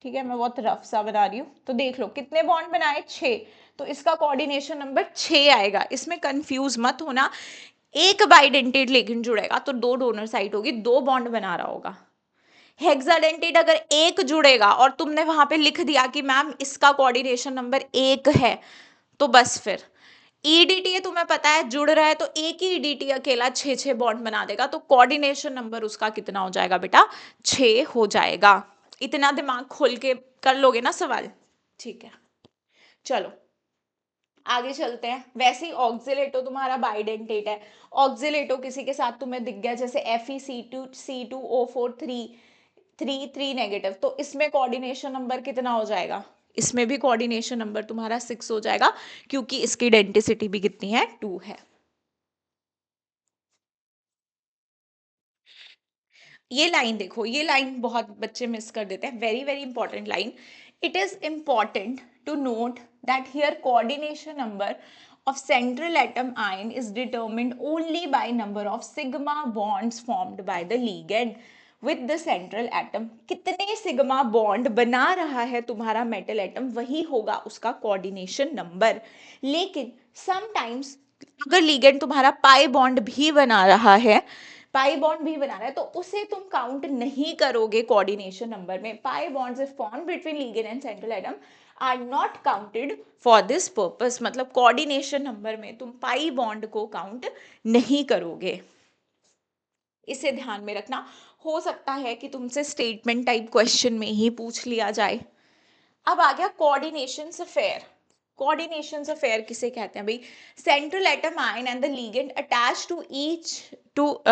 ठीक है, मैं बहुत रफ सा बना रही हूँ, तो देख लो कितने बॉन्ड बनाए, 6, तो इसका कोऑर्डिनेशन नंबर 6 आएगा। इसमें कंफ्यूज मत होना, एक बाइडेंटेट लिगेंड जुड़ेगा तो 2 डोनर साइट होगी, 2 बॉन्ड बना रहा होगा। हेक्साडेंटेट अगर एक जुड़ेगा और तुमने वहां पे लिख दिया कि मैम इसका कोऑर्डिनेशन नंबर 1 है, तो बस फिर ईडीटी तुम्हें पता है जुड़ रहा है, तो एक ही ईडीटी अकेला 6 बॉन्ड बना देगा, तो कोऑर्डिनेशन नंबर उसका कितना हो जाएगा बेटा, 6 हो जाएगा। इतना दिमाग खोल के कर लोगे ना सवाल, ठीक है। चलो आगे चलते हैं। वैसे ही ऑक्सिलेटो तुम्हारा बाइडेंटेट है, ऑक्सिलेटो किसी के साथ तुम्हें दिख गया जैसे FeC2O4 3 नेगेटिव, तो इसमें कोऑर्डिनेशन नंबर कितना हो जाएगा, इसमें भी कोऑर्डिनेशन नंबर तुम्हारा 6 हो जाएगा, क्योंकि इसकी डेंटिसिटी भी कितनी है, 2 है। ये लाइन देखो, ये लाइन बहुत बच्चे मिस कर देते हैं, very very important line. It is important to note that here coordination number of central atom ion is determined only by number of sigma bonds formed by the ligand with the central atom। कितने sigma bond बना रहा है तुम्हारा metal atom, वही होगा उसका coordination number. लेकिन sometimes अगर लिगेंड तुम्हारा पाई बॉन्ड भी बना रहा है, पाई बॉन्ड भी बना रहा है, तो उसे तुम काउंट नहीं करोगे कोऑर्डिनेशन नंबर में. Pi bonds if formed between ligand and central atom are not counted for this purpose. मतलब कोऑर्डिनेशन नंबर में तुम पाई बॉन्ड को काउंट नहीं करोगे. इसे ध्यान में रखना. हो सकता है कि तुमसे स्टेटमेंट टाइप क्वेश्चन में ही पूछ लिया जाए. अब आ गया कोऑर्डिनेशन अफेयर. कोऑर्डिनेशन अफेयर किसे कहते हैं भाई? Central atom ion and the ligand attach to each to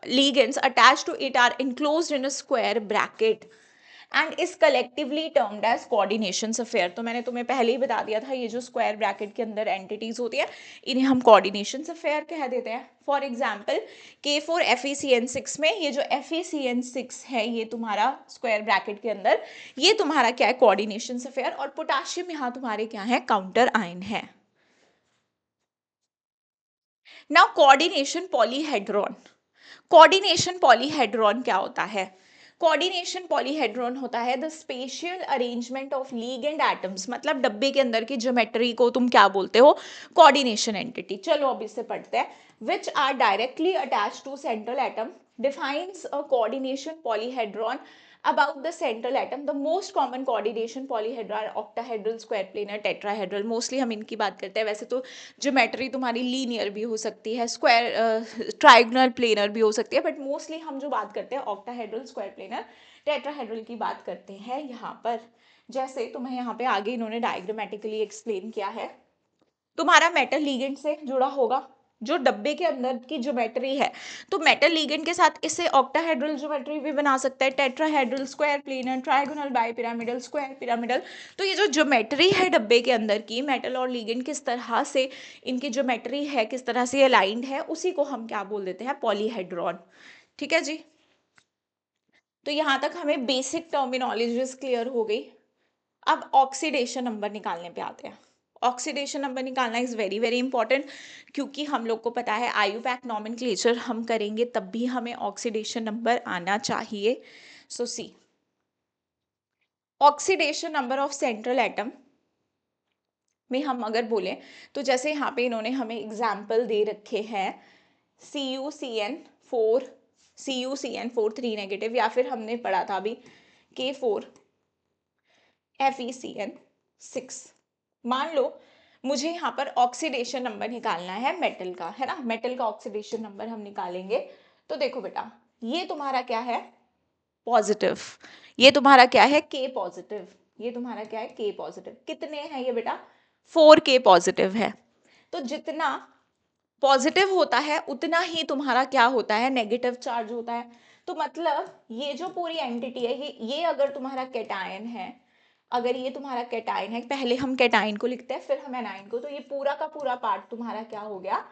ligands attached to it are enclosed in a square bracket and is collectively termed as coordination sphere. तो मैंने तुम्हें पहले ही बता दिया था, ये जो स्क्वायर ब्रैकेट के अंदर एंटिटीज होती है इन्हें हम कोऑर्डिनेशन अफेयर कह देते हैं. फॉर एग्जाम्पल K4FeCN6 में ये जो FeCN6 है ये तुम्हारा स्क्वायर ब्रैकेट के अंदर ये तुम्हारा क्या है? Coordination affair. और पोटाशियम यहाँ तुम्हारे क्या है? काउंटर आयन है. Now coordination polyhedron. Coordination polyhedron क्या होता है? कोऑर्डिनेशन पॉलीहेड्रॉन होता है the spatial arrangement of ligand atoms. मतलब डब्बे के अंदर की ज्योमेट्री को तुम क्या बोलते हो? Coordination entity. चलो अब इससे पढ़ते हैं. Which are directly attached to central atom defines a coordination polyhedron about the central atom. The most common coordination polyhedra are octahedral, square planar, tetrahedral. Mostly हम इनकी बात करते हैं. वैसे तो ज्योमेट्री तुम्हारी लीनियर भी हो सकती है, स्क्वायर ट्राइगोनल प्लेनर भी हो सकती है, बट मोस्टली हम जो बात करते हैं ऑक्टाहेड्रल, स्क्वायर प्लेनर, टेट्राहेड्रल की बात करते हैं यहाँ पर. जैसे तुम्हें यहाँ पे आगे इन्होंने डायग्रामेटिकली एक्सप्लेन किया है. तुम्हारा मेटल लीगेंड से जुड़ा होगा जो डब्बे के अंदर की ज्योमेट्री है, तो मेटल लीगेंड के साथ इसे ऑक्टाहेड्रल ज्योमेट्री भी बना सकता है, tetrahedral, square planar, trigonal, bipyramidal, square pyramidal. तो ये जो ज्योमेट्री है डब्बे के अंदर की मेटल और लीगेंड किस तरह से इनकी ज्योमेट्री है, किस तरह से अलाइंड है, उसी को हम क्या बोल देते हैं? पॉलीहेड्रॉन. ठीक है जी. तो यहां तक हमें बेसिक टर्मिनोलॉजीज क्लियर हो गई. अब ऑक्सीडेशन नंबर निकालने पे आते हैं. ऑक्सीडेशन नंबर निकालना इज वेरी वेरी इंपॉर्टेंट, क्योंकि हम लोग को पता है आयुपैक नॉमेनक्लेचर हम करेंगे तब भी हमें ऑक्सीडेशन नंबर आना चाहिए. So see, oxidation number of central atom में हम अगर बोलें तो जैसे यहाँ पे इन्होंने हमें एग्जाम्पल दे रखे हैं CuCN4, CuCN4 3 नेगेटिव, या फिर हमने पढ़ा था अभी K4FeCN6. मान लो मुझे यहाँ पर ऑक्सीडेशन नंबर निकालना है मेटल का, है ना? मेटल का ऑक्सीडेशन नंबर हम निकालेंगे. तो देखो बेटा, ये तुम्हारा क्या है? पॉजिटिव. ये तुम्हारा क्या है? K positive. ये तुम्हारा क्या है? K positive. कितने हैं ये बेटा? 4K पॉजिटिव है. तो जितना पॉजिटिव होता है उतना ही तुम्हारा क्या होता है? नेगेटिव चार्ज होता है. तो मतलब ये जो पूरी एंटिटी है ये अगर तुम्हारा कैटायन है, अगर ये तुम्हारा कैटायन है, पहले हम कैटायन को लिखते हैं फिर हम एनायन को, तो ये पूरा का पूरा पार्ट तुम्हारा क्या हो गया?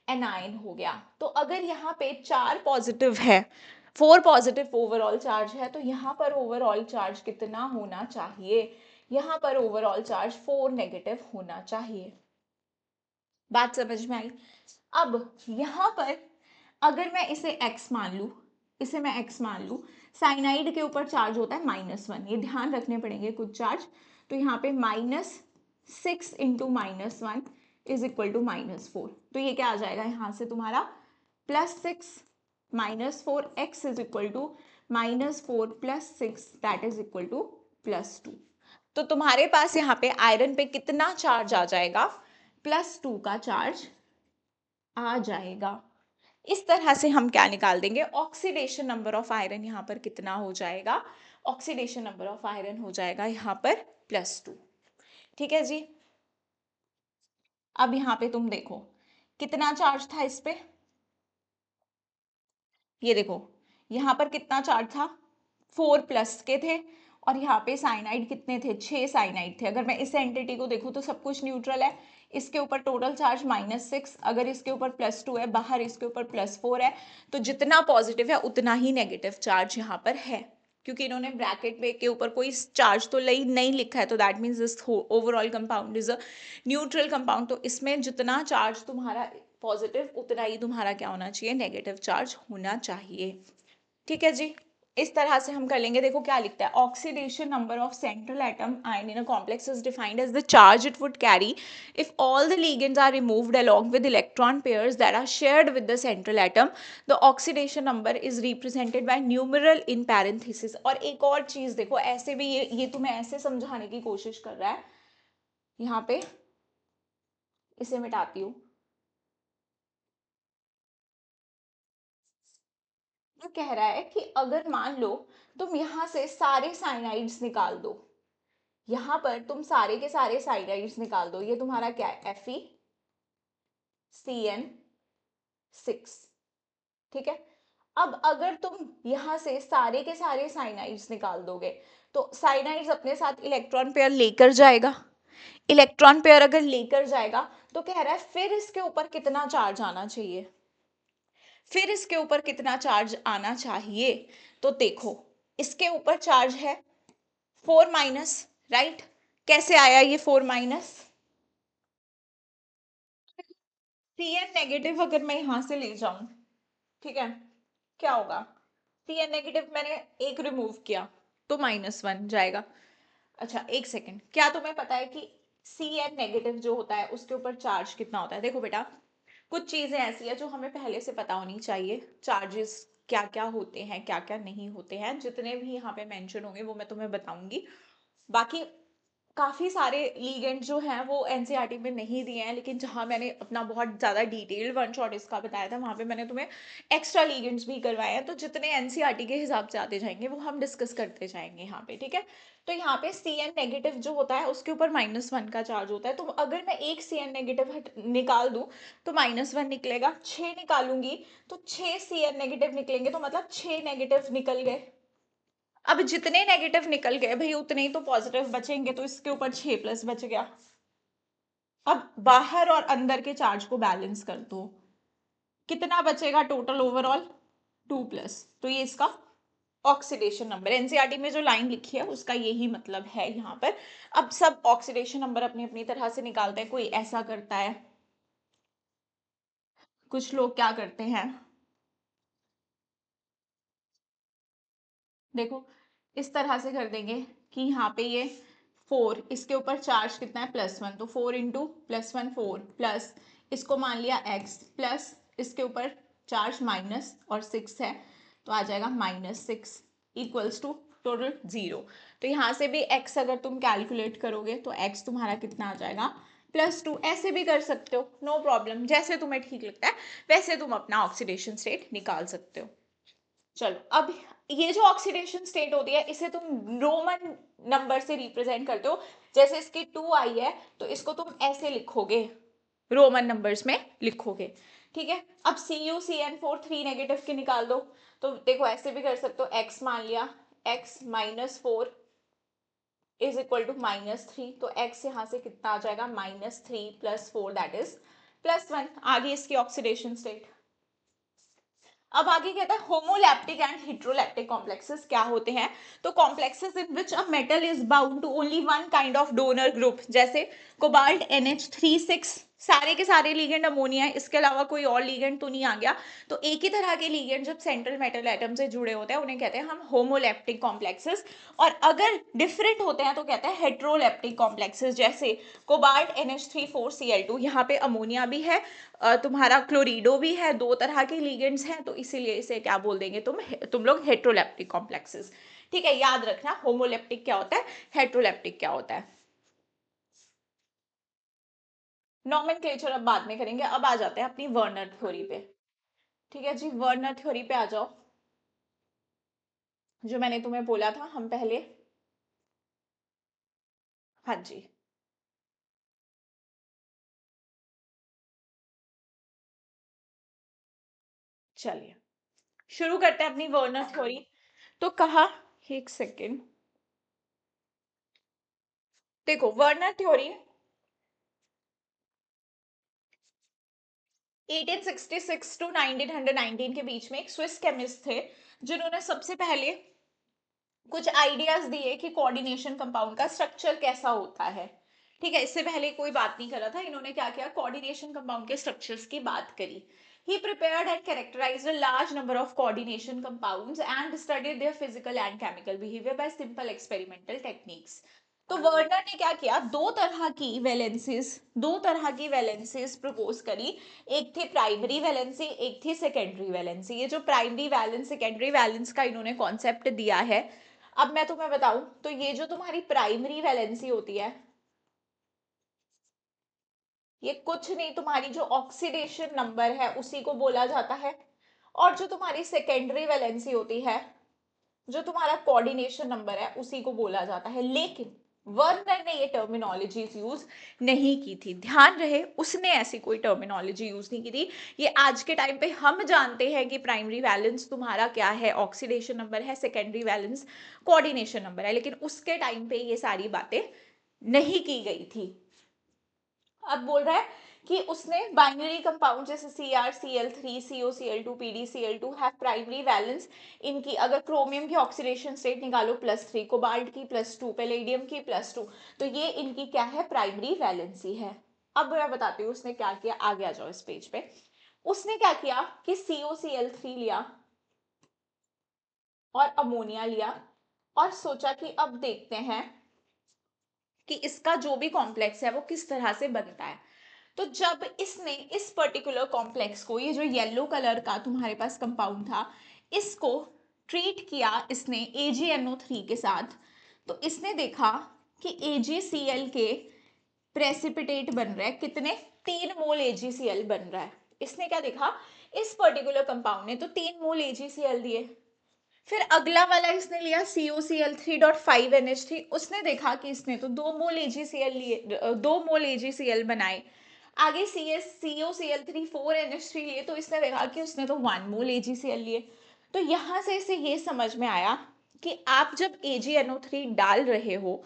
एनायन हो गया. तो अगर यहाँ पे 4 पॉजिटिव है, 4 पॉजिटिव ओवरऑल चार्ज है, तो यहाँ पर ओवरऑल चार्ज कितना होना चाहिए? यहाँ पर ओवरऑल चार्ज 4 नेगेटिव होना चाहिए. बात समझ में आई? अब यहाँ पर अगर मैं इसे x मान लूँ, इसे मैं x मान लूँ, साइनाइड के ऊपर चार्ज होता है -1. ये ध्यान रखने पड़ेंगे कुछ चार्ज. तो यहाँ पे -6 इंटू -1 इज इक्वल टू -4. तो ये क्या आ जाएगा यहाँ से तुम्हारा? +6 -4, x is equal to -4 +6 that is equal to +2. तो तुम्हारे पास यहाँ पे आयरन पे कितना चार्ज आ जाएगा? +2 का चार्ज आ जाएगा. इस तरह से हम क्या निकाल देंगे? ऑक्सीडेशन नंबर ऑफ आयरन यहाँ पर कितना हो जाएगा? ऑक्सीडेशन नंबर ऑफ आयरन हो जाएगा यहाँ पर +2. ठीक है जी. अब यहाँ पे तुम देखो कितना चार्ज था इस पे. ये देखो यहाँ पर कितना चार्ज था? 4 प्लस के थे. और यहाँ पे साइनाइड कितने थे? 6 साइनाइड थे. अगर मैं इस एंटिटी को देखूँ तो सब कुछ न्यूट्रल है. इसके ऊपर टोटल चार्ज -6, अगर इसके ऊपर +2 है, बाहर इसके ऊपर +4 है, तो जितना पॉजिटिव है उतना ही नेगेटिव चार्ज यहाँ पर है. क्योंकि इन्होंने ब्रैकेट में के ऊपर कोई चार्ज तो नहीं लिखा है, तो that means this overall compound is a neutral compound. तो इसमें जितना चार्ज तुम्हारा पॉजिटिव उतना ही तुम्हारा क्या होना चाहिए? नेगेटिव चार्ज होना चाहिए. ठीक है जी. इस तरह से हम कर लेंगे। देखो क्या लिखता है, oxidation number of central atom ion in a complex is defined as the charge it would carry if all the ligands are removed along with electron pairs that are shared with the central atom. The oxidation number is represented by numeral in parenthesis. और एक और चीज देखो, ऐसे भी ये तुम्हें ऐसे समझाने की कोशिश कर रहा है, यहाँ पे इसे मिटाती हूँ। वो कह रहा है कि अगर मान लो तुम यहाँ से सारे साइनाइड्स निकाल दो, यहाँ पर तुम सारे के सारे साइनाइड्स निकाल दो, ये तुम्हारा क्या है, FeCN6, ठीक है। अब अगर तुम यहाँ से सारे के सारे साइनाइड्स निकाल दोगे तो साइनाइड्स अपने साथ इलेक्ट्रॉन पेयर लेकर जाएगा। इलेक्ट्रॉन पेयर अगर लेकर जाएगा तो कह रहा है फिर इसके ऊपर कितना चार्ज आना चाहिए, फिर इसके ऊपर कितना चार्ज आना चाहिए। तो देखो इसके ऊपर चार्ज है 4-, राइट। कैसे आया ये 4-? Cn- अगर मैं यहां से ले जाऊं, ठीक है, क्या होगा, Cn- मैंने एक रिमूव किया तो -1 जाएगा। अच्छा एक सेकेंड, क्या तुम्हें पता है कि Cn- जो होता है उसके ऊपर चार्ज कितना होता है? देखो बेटा, कुछ चीजें ऐसी है जो हमें पहले से पता होनी चाहिए, चार्जेस क्या क्या होते हैं क्या क्या नहीं होते हैं, जितने भी यहाँ पे मेंशन होंगे वो मैं तुम्हें बताऊंगी। बाकी काफी सारे लीगेंड जो हैं वो एनसीईआरटी में नहीं दिए हैं, लेकिन जहां मैंने अपना बहुत ज्यादा डिटेल्ड वन शॉट इसका बताया था वहां पे मैंने तुम्हें एक्स्ट्रा लीगेंड्स भी करवाए हैं। तो जितने एनसीईआरटी के हिसाब से आते जाएंगे वो हम डिस्कस करते जाएंगे यहाँ पे, ठीक है। तो यहाँ पे Cn- जो होता है उसके ऊपर -1 का चार्ज होता है। तो अगर मैं एक Cn- निकाल दूं तो -1 निकलेगा, 6 निकालूंगी तो 6 Cn- निकलेंगे, तो मतलब 6 नेगेटिव निकल गए। अब जितने नेगेटिव निकल गए भाई उतने ही तो पॉजिटिव बचेंगे, तो इसके ऊपर 6+ बच गया। अब बाहर और अंदर के चार्ज को बैलेंस कर दो, कितना बचेगा टोटल ओवरऑल, 2+। तो ये इसका ऑक्सीडेशन नंबर, एनसीईआरटी में जो लाइन लिखी है उसका यही मतलब है यहाँ पर। अब सब ऑक्सीडेशन नंबर अपनी अपनी तरह से निकालते हैं, कोई ऐसा करता है, कुछ लोग क्या करते हैं, देखो इस तरह से कर देंगे कि यहाँ पे ये 4, इसके ऊपर चार्ज कितना है, +1, तो 4 × +1 4, प्लस इसको मान लिया x, प्लस इसके ऊपर चार्ज -6 है तो आ जाएगा -6 इक्वल्स टू टोटल 0। तो यहाँ से भी x अगर तुम कैलकुलेट करोगे तो x तुम्हारा कितना आ जाएगा, +2। ऐसे भी कर सकते हो, नो प्रॉब्लम, जैसे तुम्हें ठीक लगता है वैसे तुम अपना ऑक्सीडेशन स्टेट निकाल सकते हो। चलो अब ये जो ऑक्सीडेशन स्टेट होती है इसे तुम रोमन नंबर से रिप्रेजेंट करते हो। जैसे इसकी 2 आई है तो इसको तुम ऐसे लिखोगे, रोमन नंबर्स में लिखोगे, ठीक है। अब CuCN4 3 नेगेटिव के निकाल दो, तो देखो ऐसे भी कर सकते हो, x मान लिया, x -4 इज इक्वल टू -3, तो x यहाँ से कितना आ जाएगा, -3 + 4 दैट इज +1। आगे इसकी ऑक्सीडेशन स्टेट। अब आगे कहता है होमोलैप्टिक एंड हेट्रोलैप्टिक कॉम्प्लेक्सेस क्या होते हैं। तो complexes in which a metal is bound to only one kind of donor group, जैसे कोबाल्ट NH3 6, सारे के सारे लीगेंड अमोनिया है, इसके अलावा कोई और लीगेंड तो नहीं आ गया। तो एक ही तरह के लीगेंड जब सेंट्रल मेटल एटम से जुड़े होते हैं उन्हें कहते हैं हम होमोलैप्टिक कॉम्प्लेक्सेस। और अगर डिफरेंट होते हैं तो कहते हैं हेट्रोलैप्टिक कॉम्प्लेक्सेस, जैसे कोबाल्ट NH3 4Cl2, यहाँ पे अमोनिया भी है, तुम्हारा क्लोरिडो भी है, दो तरह के लिगेंड्स हैं, तो इसीलिए इसे क्या बोल देंगे तुम लोग, हेट्रोलैप्टिक कॉम्प्लेक्सेस। ठीक है, याद रखना होमोलैप्टिक क्या होता है, हेट्रोलैप्टिक क्या होता है। नॉमेनक्लेचर अब बाद में करेंगे, अब आ जाते हैं अपनी वर्नर थ्योरी पे। ठीक है जी, वर्नर थ्योरी पे आ जाओ, जो मैंने तुम्हें बोला था हम पहले। हाँ जी, चलिए शुरू करते हैं अपनी वर्नर थ्योरी। तो कहा, एक सेकेंड, देखो वर्नर थ्योरी 1866 टू 1919 के बीच में एक स्विस केमिस्ट थे जिन्होंने सबसे पहले कुछ आइडियाज दिए कि कोऑर्डिनेशन कंपाउंड का स्ट्रक्चर कैसा होता है। ठीक है, इससे पहले कोई बात नहीं कर रहा था, इन्होंने क्या किया, कोऑर्डिनेशन कंपाउंड के स्ट्रक्चर्स की बात करी। He prepared and characterized a large number of coordination compounds and studied their physical and chemical behavior by simple experimental techniques. तो वर्नर ने क्या किया, दो तरह की वैलेंसीज प्रपोज करी। एक थी प्राइमरी वैलेंसी, एक थी सेकेंडरी वैलेंसी। ये जो प्राइमरी वैलेंस सेकेंडरी वैलेंस का इन्होंने कॉन्सेप्ट दिया है, अब मैं तुम्हें बताऊं तो ये जो तुम्हारी प्राइमरी वैलेंसी होती है, ये कुछ नहीं, तुम्हारी जो ऑक्सीडेशन नंबर है उसी को बोला जाता है। और जो तुम्हारी सेकेंडरी वैलेंसी होती है, जो तुम्हारा कोऑर्डिनेशन नंबर है, उसी को बोला जाता है। लेकिन वर्नर ने ये टर्मिनोलॉजीज यूज नहीं की थी, ध्यान रहे, उसने ऐसी कोई टर्मिनोलॉजी यूज नहीं की थी। ये आज के टाइम पे हम जानते हैं कि प्राइमरी वैलेंस तुम्हारा क्या है, ऑक्सीडेशन नंबर है, सेकेंडरी वैलेंस कोऑर्डिनेशन नंबर है, लेकिन उसके टाइम पे ये सारी बातें नहीं की गई थी। अब बोल रहा है कि उसने बाइनरी कंपाउंड जैसे CrCl3, CoCl2, PdCl2 have primary valence. इनकी अगर क्रोमियम की ऑक्सीडेशन स्टेट निकालो +3, कोबाल्ट की +2, पैलेडियम की +2, तो ये इनकी क्या है, प्राइमरी वैलेंसी है। अब मैं बताती हूँ उसने क्या किया, आगे आ जाओ इस पेज पे। उसने क्या किया कि CoCl3 लिया और अमोनिया लिया और सोचा कि अब देखते हैं कि इसका जो भी कॉम्प्लेक्स है वो किस तरह से बनता है। तो जब इसने इस पर्टिकुलर कॉम्प्लेक्स को, ये जो येलो कलर का तुम्हारे पास कंपाउंड था, इसको ट्रीट किया इसने AgNO3 के साथ, तो इसने देखा कि AgCl के प्रेसिपिटेट बन रहा है, कितने, 3 मोल AgCl बन रहा है। इसने क्या देखा, इस पर्टिकुलर कंपाउंड ने तो 3 मोल AgCl दिए। फिर अगला वाला इसने लिया CoCl3.5NH3, उसने देखा कि इसने तो 2 मोल AgCl लिए, 2 मोल AgCl बनाए। आगे CoCl3 4NH3 लिए, तो इसने देखा कि उसने तो 1 मोल AgCl लिए। तो यहां से इसे ये समझ में आया कि आप जब AgNO3 डाल रहे हो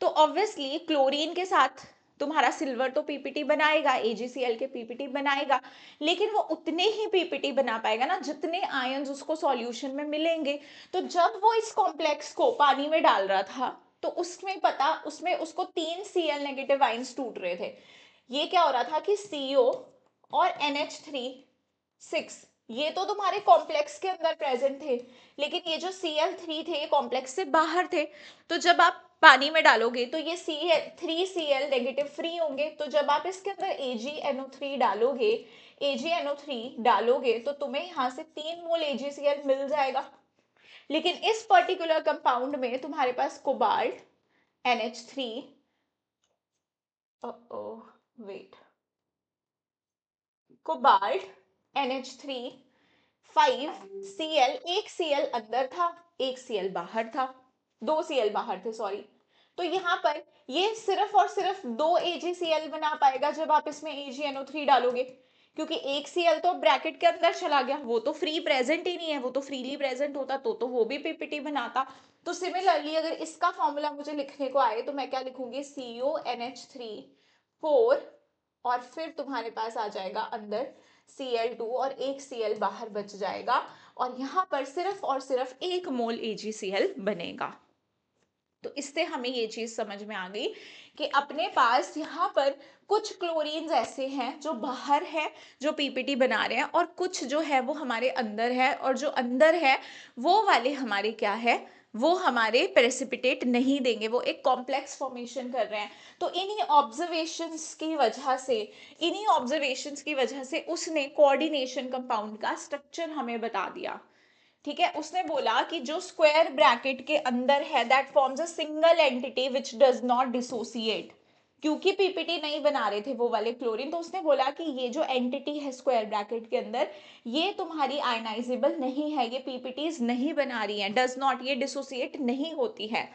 तो ऑब्वियसली क्लोरीन के साथ तुम्हारा सिल्वर तो पीपीटी बनाएगा, AgCl के पीपीटी बनाएगा, लेकिन वो उतने ही पीपीटी बना पाएगा ना जितने आयंस उसको सॉल्यूशन में मिलेंगे। तो जब वो इस कॉम्प्लेक्स को पानी में डाल रहा था, तो उसमें उसको 3 Cl नेगेटिव आयंस टूट रहे थे। ये क्या हो रहा था कि CO और NH3 6 ये तो तुम्हारे कॉम्प्लेक्स के अंदर प्रेजेंट थे, लेकिन ये जो Cl3 थे ये कॉम्प्लेक्स से बाहर थे। तो जब आप पानी में डालोगे तो ये Cl3 नेगेटिव फ्री होंगे। तो जब आप इसके अंदर AgNO3 डालोगे तो तुम्हें यहाँ से 3 मोल AgCl मिल जाएगा। लेकिन इस पर्टिकुलर कंपाउंड में तुम्हारे पास cobalt NH3, wait, cobalt NH3 5Cl, एक Cl अंदर था, एक Cl बाहर था, 2 Cl बाहर थे, सॉरी। तो यहाँ पर ये सिर्फ और सिर्फ 2 AgCl बना पाएगा जब आप इसमें AgNO3 डालोगे, क्योंकि एक Cl तो ब्रैकेट के अंदर चला गया, वो तो फ्री प्रेजेंट ही नहीं है। वो तो फ्रीली प्रेजेंट होता तो वो भी पीपीटी बनाता। तो सिमिलरली अगर इसका फॉर्मूला मुझे लिखने को आए तो मैं क्या लिखूंगी, CONH3 4, और फिर तुम्हारे पास आ जाएगा अंदर Cl2 और एक Cl बाहर बच जाएगा, और यहाँ पर सिर्फ और सिर्फ 1 मोल AgCl बनेगा। तो इससे हमें ये चीज समझ में आ गई कि अपने पास यहाँ पर कुछ क्लोरीन्स ऐसे हैं जो बाहर है, जो पीपीटी बना रहे हैं, और कुछ जो है वो हमारे अंदर है, और जो अंदर है वो वाले हमारे क्या है, वो हमारे प्रेसिपिटेट नहीं देंगे, वो एक कॉम्प्लेक्स फॉर्मेशन कर रहे हैं। तो इन्हीं ऑब्जर्वेशंस की वजह से उसने कोऑर्डिनेशन कंपाउंड का स्ट्रक्चर हमें बता दिया। ठीक है, उसने बोला कि जो स्क्वायर ब्रैकेट के अंदर है that forms a single entity which does not dissociate. क्योंकि पीपीटी नहीं बना रहे थे वो वाले क्लोरीन, तो उसने बोला कि ये जो एंटिटी है स्क्वायर ब्रैकेट के अंदर, ये तुम्हारी आयनाइजेबल नहीं है, ये पीपीटीज नहीं बना रही है, डज नॉट, ये डिसोसिएट नहीं होती है।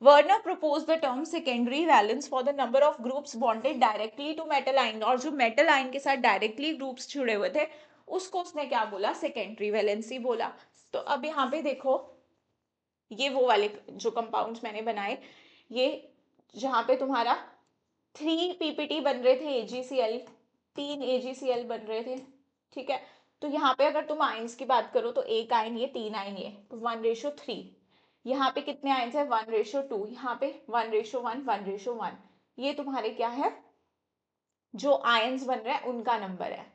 Werner proposed the term secondary valence for the number of groups bonded directly to metal ion, और जो मेटल आयन के साथ डायरेक्टली ग्रुप्स जुड़े हुए थे उसको उसने क्या बोला, सेकेंडरी वैलेंसी बोला। तो अब यहाँ पे देखो, ये वो वाले जो कंपाउंड्स मैंने बनाए, ये जहाँ पे तुम्हारा 3 पीपीटी बन रहे थे AgCl, 3 AgCl बन रहे थे, ठीक है। तो यहाँ पे अगर तुम आयंस की बात करो तो एक आयन ये, 3 आयन ये, तो 1:3। यहाँ पे कितने आयंस है, 1:2, यहाँ पे 1:1, 1:1। ये तुम्हारे क्या है, जो आयंस बन रहे हैं उनका नंबर है,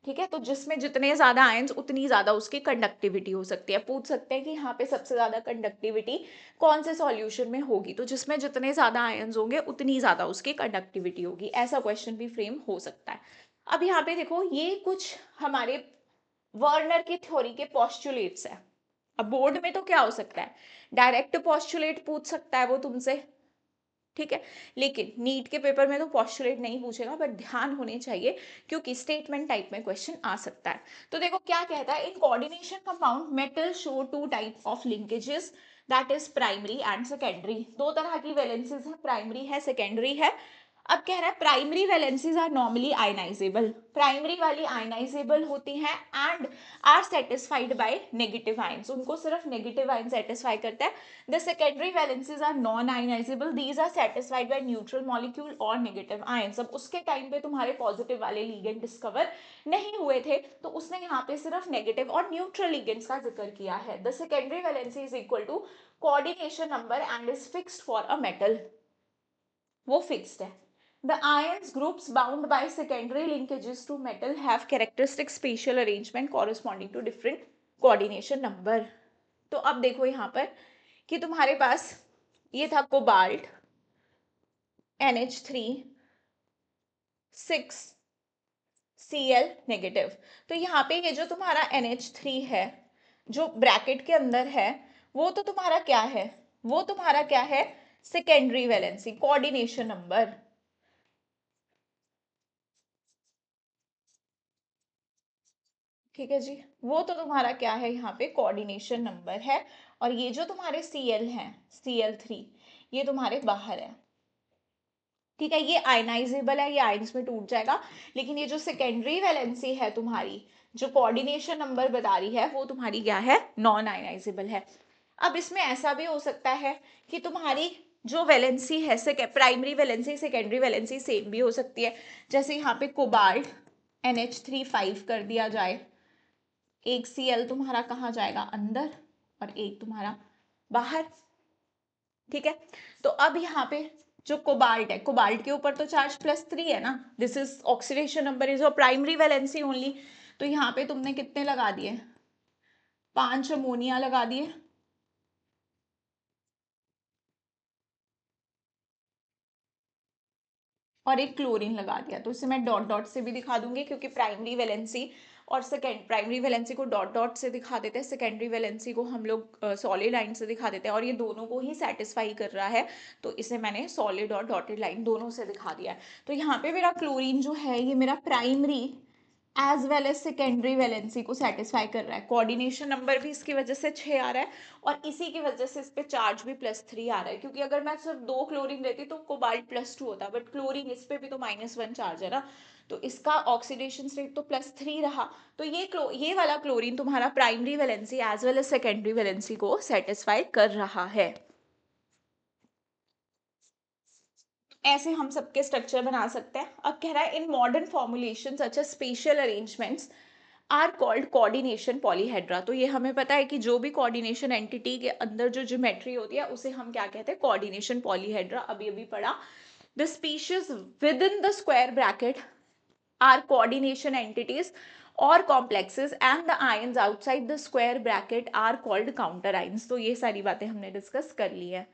ठीक है, तो जिसमें जितने ज्यादा आयंस उतनी ज्यादा उसकी कंडक्टिविटी हो सकती है। पूछ सकते हैं कि यहाँ पे सबसे ज्यादा कंडक्टिविटी कौन से सॉल्यूशन में होगी, तो जिसमें जितने ज्यादा आयंस होंगे उतनी ज्यादा उसकी कंडक्टिविटी होगी, ऐसा क्वेश्चन भी फ्रेम हो सकता है। अब यहाँ पे देखो, ये कुछ हमारे वर्नर की थ्योरी के पोस्टुलेट्स है। अब बोर्ड में तो क्या हो सकता है, डायरेक्ट पोस्टुलेट पूछ सकता है वो तुमसे, ठीक है, लेकिन नीट के पेपर में तो पोस्टुलेट नहीं पूछेगा, बट ध्यान होने चाहिए क्योंकि स्टेटमेंट टाइप में क्वेश्चन आ सकता है। तो देखो क्या कहता है, in coordination compound metal show two type of linkages, that is primary and secondary. दो तरह की वैलेंसीज है, प्राइमरी है, सेकेंडरी है। अब कह रहा है primary valencies are normally ionisable, primary वाली आयनाइजेबल होती हैं and are satisfied by negative ions, उनको सिर्फ नेगेटिव आयन सेटिस्फाई करता है। The secondary valencies are non ionisable, these are satisfied by neutral molecule और नेगेटिव आयंस। अब उसके टाइम पे तुम्हारे पॉजिटिव वाले लिगेंड डिस्कवर नहीं हुए थे, तो उसने यहाँ पे सिर्फ नेगेटिव और न्यूट्रल लिगेंड्स का जिक्र किया है। The secondary valency is equal to coordination number and is fixed for a metal, वो फिक्स्ड है। The ions groups bound by secondary linkages to metal have characteristic spatial arrangement corresponding to different coordination number। तो अब देखो यहाँ पर कि तुम्हारे पास ये था कोबाल्ट NH3 6 Cl नेगेटिव। तो यहाँ पे ये जो तुम्हारा NH3 है जो ब्रैकेट के अंदर है, वो तो तुम्हारा क्या है, वो तुम्हारा क्या है, सेकेंडरी वैलेंसी कोऑर्डिनेशन नंबर। ठीक है जी, वो तो तुम्हारा क्या है यहाँ पे कोऑर्डिनेशन नंबर है। और ये जो तुम्हारे Cl हैं Cl3, ये तुम्हारे बाहर है, ठीक है, ये आयनाइजेबल है, ये आयंस में टूट जाएगा। लेकिन ये जो सेकेंडरी वैलेंसी है तुम्हारी, जो कोऑर्डिनेशन नंबर बता रही है, वो तुम्हारी क्या है, नॉन आयनाइजेबल है। अब इसमें ऐसा भी हो सकता है कि तुम्हारी जो वैलेंसी है, primary valency secondary valency same भी हो सकती है। जैसे यहाँ पे कोबाल्ट NH3 5 कर दिया जाए, एक Cl तुम्हारा कहाँ जाएगा, अंदर, और एक तुम्हारा बाहर, ठीक है। तो अब यहाँ पे जो कोबाल्ट है, कोबाल्ट के ऊपर तो चार्ज +3 है ना, this is oxidation number is primary valency only. तो यहाँ पे तुमने कितने लगा दिए, 5 अमोनिया लगा दिए, और एक क्लोरीन लगा दिया। तो इसे मैं डॉट डॉट से भी दिखा दूंगी, क्योंकि प्राइमरी वैलेंसी और second, primary valency co dot dot से दिखा देते हैं, सेकेंडरी वैलेंसी को हम लोग सॉलिड लाइन से दिखा देते हैं, और ये दोनों को ही सेटिस्फाई कर रहा है, तो इसे मैंने सॉलिड और डॉटेड लाइन दोनों से दिखा दिया है। तो यहाँ पे मेरा क्लोरीन जो है, ये मेरा primary as well as secondary valency को सेटिस्फाई कर रहा है। कोऑर्डिनेशन नंबर भी इसकी वजह से 6 आ रहा है, और इसी की वजह से इस पे चार्ज भी +3 आ रहा है, क्योंकि अगर मैं सिर्फ 2 क्लोरीन लेती तो कोबाल्ट +2 होता, बट क्लोरीन इस पे भी तो -1 चार्ज है ना, तो इसका ऑक्सीडेशन स्टेट तो +3 रहा। तो ये वाला क्लोरीन तुम्हारा primary valency as well as secondary valency को सेटिस्फाई कर रहा है। ऐसे हम सबके स्ट्रक्चर बना सकते हैं। अब कह रहा है in modern formulation such as special arrangements are called coordination polyhedra. तो ये हमें पता है कि जो भी कोऑर्डिनेशन एंटिटी के अंदर जो ज्योमेट्री होती है उसे हम क्या कहते हैं, कोऑर्डिनेशन पॉलीहेड्रा। अभी अभी पढ़ा। The species within the square bracket are coordination entities और complexes and the ions outside the square bracket are called counter ions. तो ये सारी बातें हमने डिस्कस कर ली है,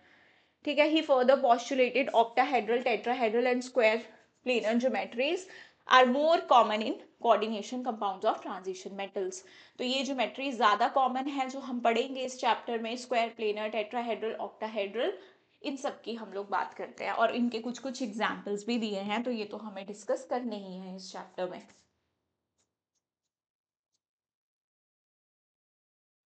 ठीक है। ही further postulated octahedral, tetrahedral and square planar geometries are more common in coordination compounds of transition metals। तो ये ज्योमेट्री ज्यादा कॉमन है जो हम पढ़ेंगे इस चैप्टर में, स्क्वायर प्लेनर, टेट्राहेड्रल, ऑक्टाहेड्रल, इन सब की हम लोग बात करते हैं, और इनके कुछ कुछ एग्जाम्पल्स भी दिए हैं, तो ये तो हमें डिस्कस करने ही है इस चैप्टर में।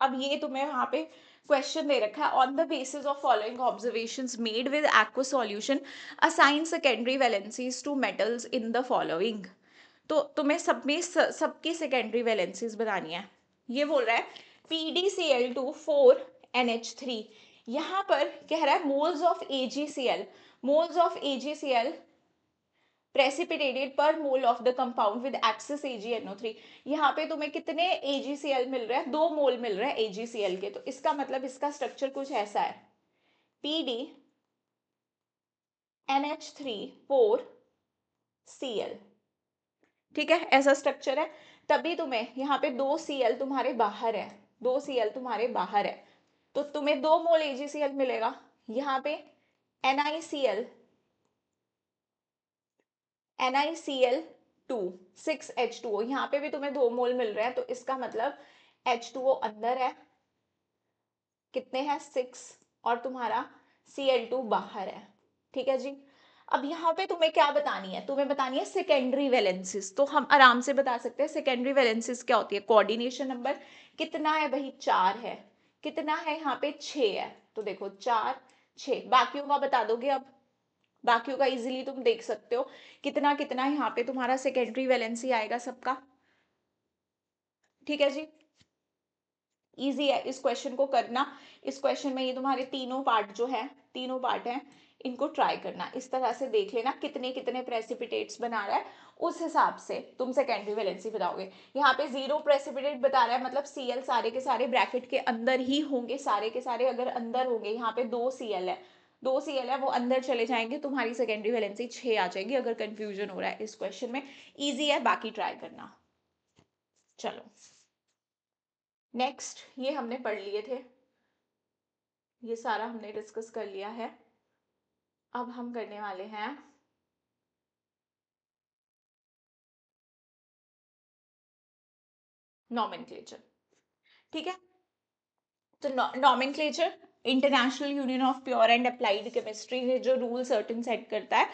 अब ये तुम्हें वहां पे क्वेश्चन दे रखा है, on the basis of following observations made with aqua solution assign secondary valencies to metals in the following. तो तुम्हें सब में सबकी सेकेंडरी वैलेंसीज बतानी है। ये बोल रहा है PdCl2 4NH3, यहाँ पर कह रहा है moles of AgCl, moles of AgCl precipitated per mole of the compound with excess AgNO3। यहाँ पे तुम्हें कितने AgCl मिल रहे हैं, 2 मोल मिल रहे हैं AgCl के। तो इसका मतलब इसका स्ट्रक्चर कुछ ऐसा है, PdNH3 4Cl, ठीक है, ऐसा स्ट्रक्चर है। तभी तुम्हें यहाँ पे 2Cl तुम्हारे बाहर है, 2Cl तुम्हारे बाहर है, तो तुम्हें 2 मोल AgCl मिलेगा। यहाँ पे NiCl, NiCl2 6H2O, यहाँ पे भी तुम्हें 2 मोल मिल रहे हैं, तो इसका मतलब H2O अंदर है, कितने हैं 6, और तुम्हारा Cl2 बाहर है। ठीक है जी। अब यहाँ पे तुम्हें क्या बतानी है, तुम्हें बतानी है सेकेंडरी वैलेंसिस। तो हम आराम से बता सकते हैं सेकेंडरी वैलेंसिस क्या होती है। कोऑर्डिनेशन नंबर कितना है भाई, 4 है। कितना है यहाँ पे, 6 है। तो देखो 4 6, बाकियों का बता दोगे अब, बाकियों का इजीली तुम देख सकते हो कितना कितना यहाँ पे तुम्हारा सेकेंडरी वैलेंसी आएगा सबका। ठीक है जी, इजी है इस क्वेश्चन को करना। इस क्वेश्चन में ये तुम्हारे तीनों पार्ट जो है, तीनों पार्ट हैं, इनको ट्राई करना, इस तरह से देख लेना कितने कितने प्रेसिपिटेट्स बना रहा है, उस हिसाब से तुम सेकेंडरी वैलेंसी बताओगे। यहाँ पे 0 प्रेसिपिटेट बता रहा है, मतलब Cl सारे के सारे ब्रैकेट के अंदर ही होंगे, सारे के सारे अगर अंदर होंगे, यहाँ पे 2Cl है, 2Cl है, वो अंदर चले जाएंगे, तुम्हारी सेकेंडरी वैलेंसी 6 आ जाएगी। अगर कंफ्यूजन हो रहा है इस क्वेश्चन में, ईजी है, बाकी ट्राई करना। चलो नेक्स्ट, ये हमने पढ़ लिए थे, ये सारा हमने डिस्कस कर लिया है। अब हम करने वाले हैं नॉमेनक्लेचर। ठीक है, तो nomenclature, international union of pure and applied chemistry ने जो रूल सर्टेन सेट करता है,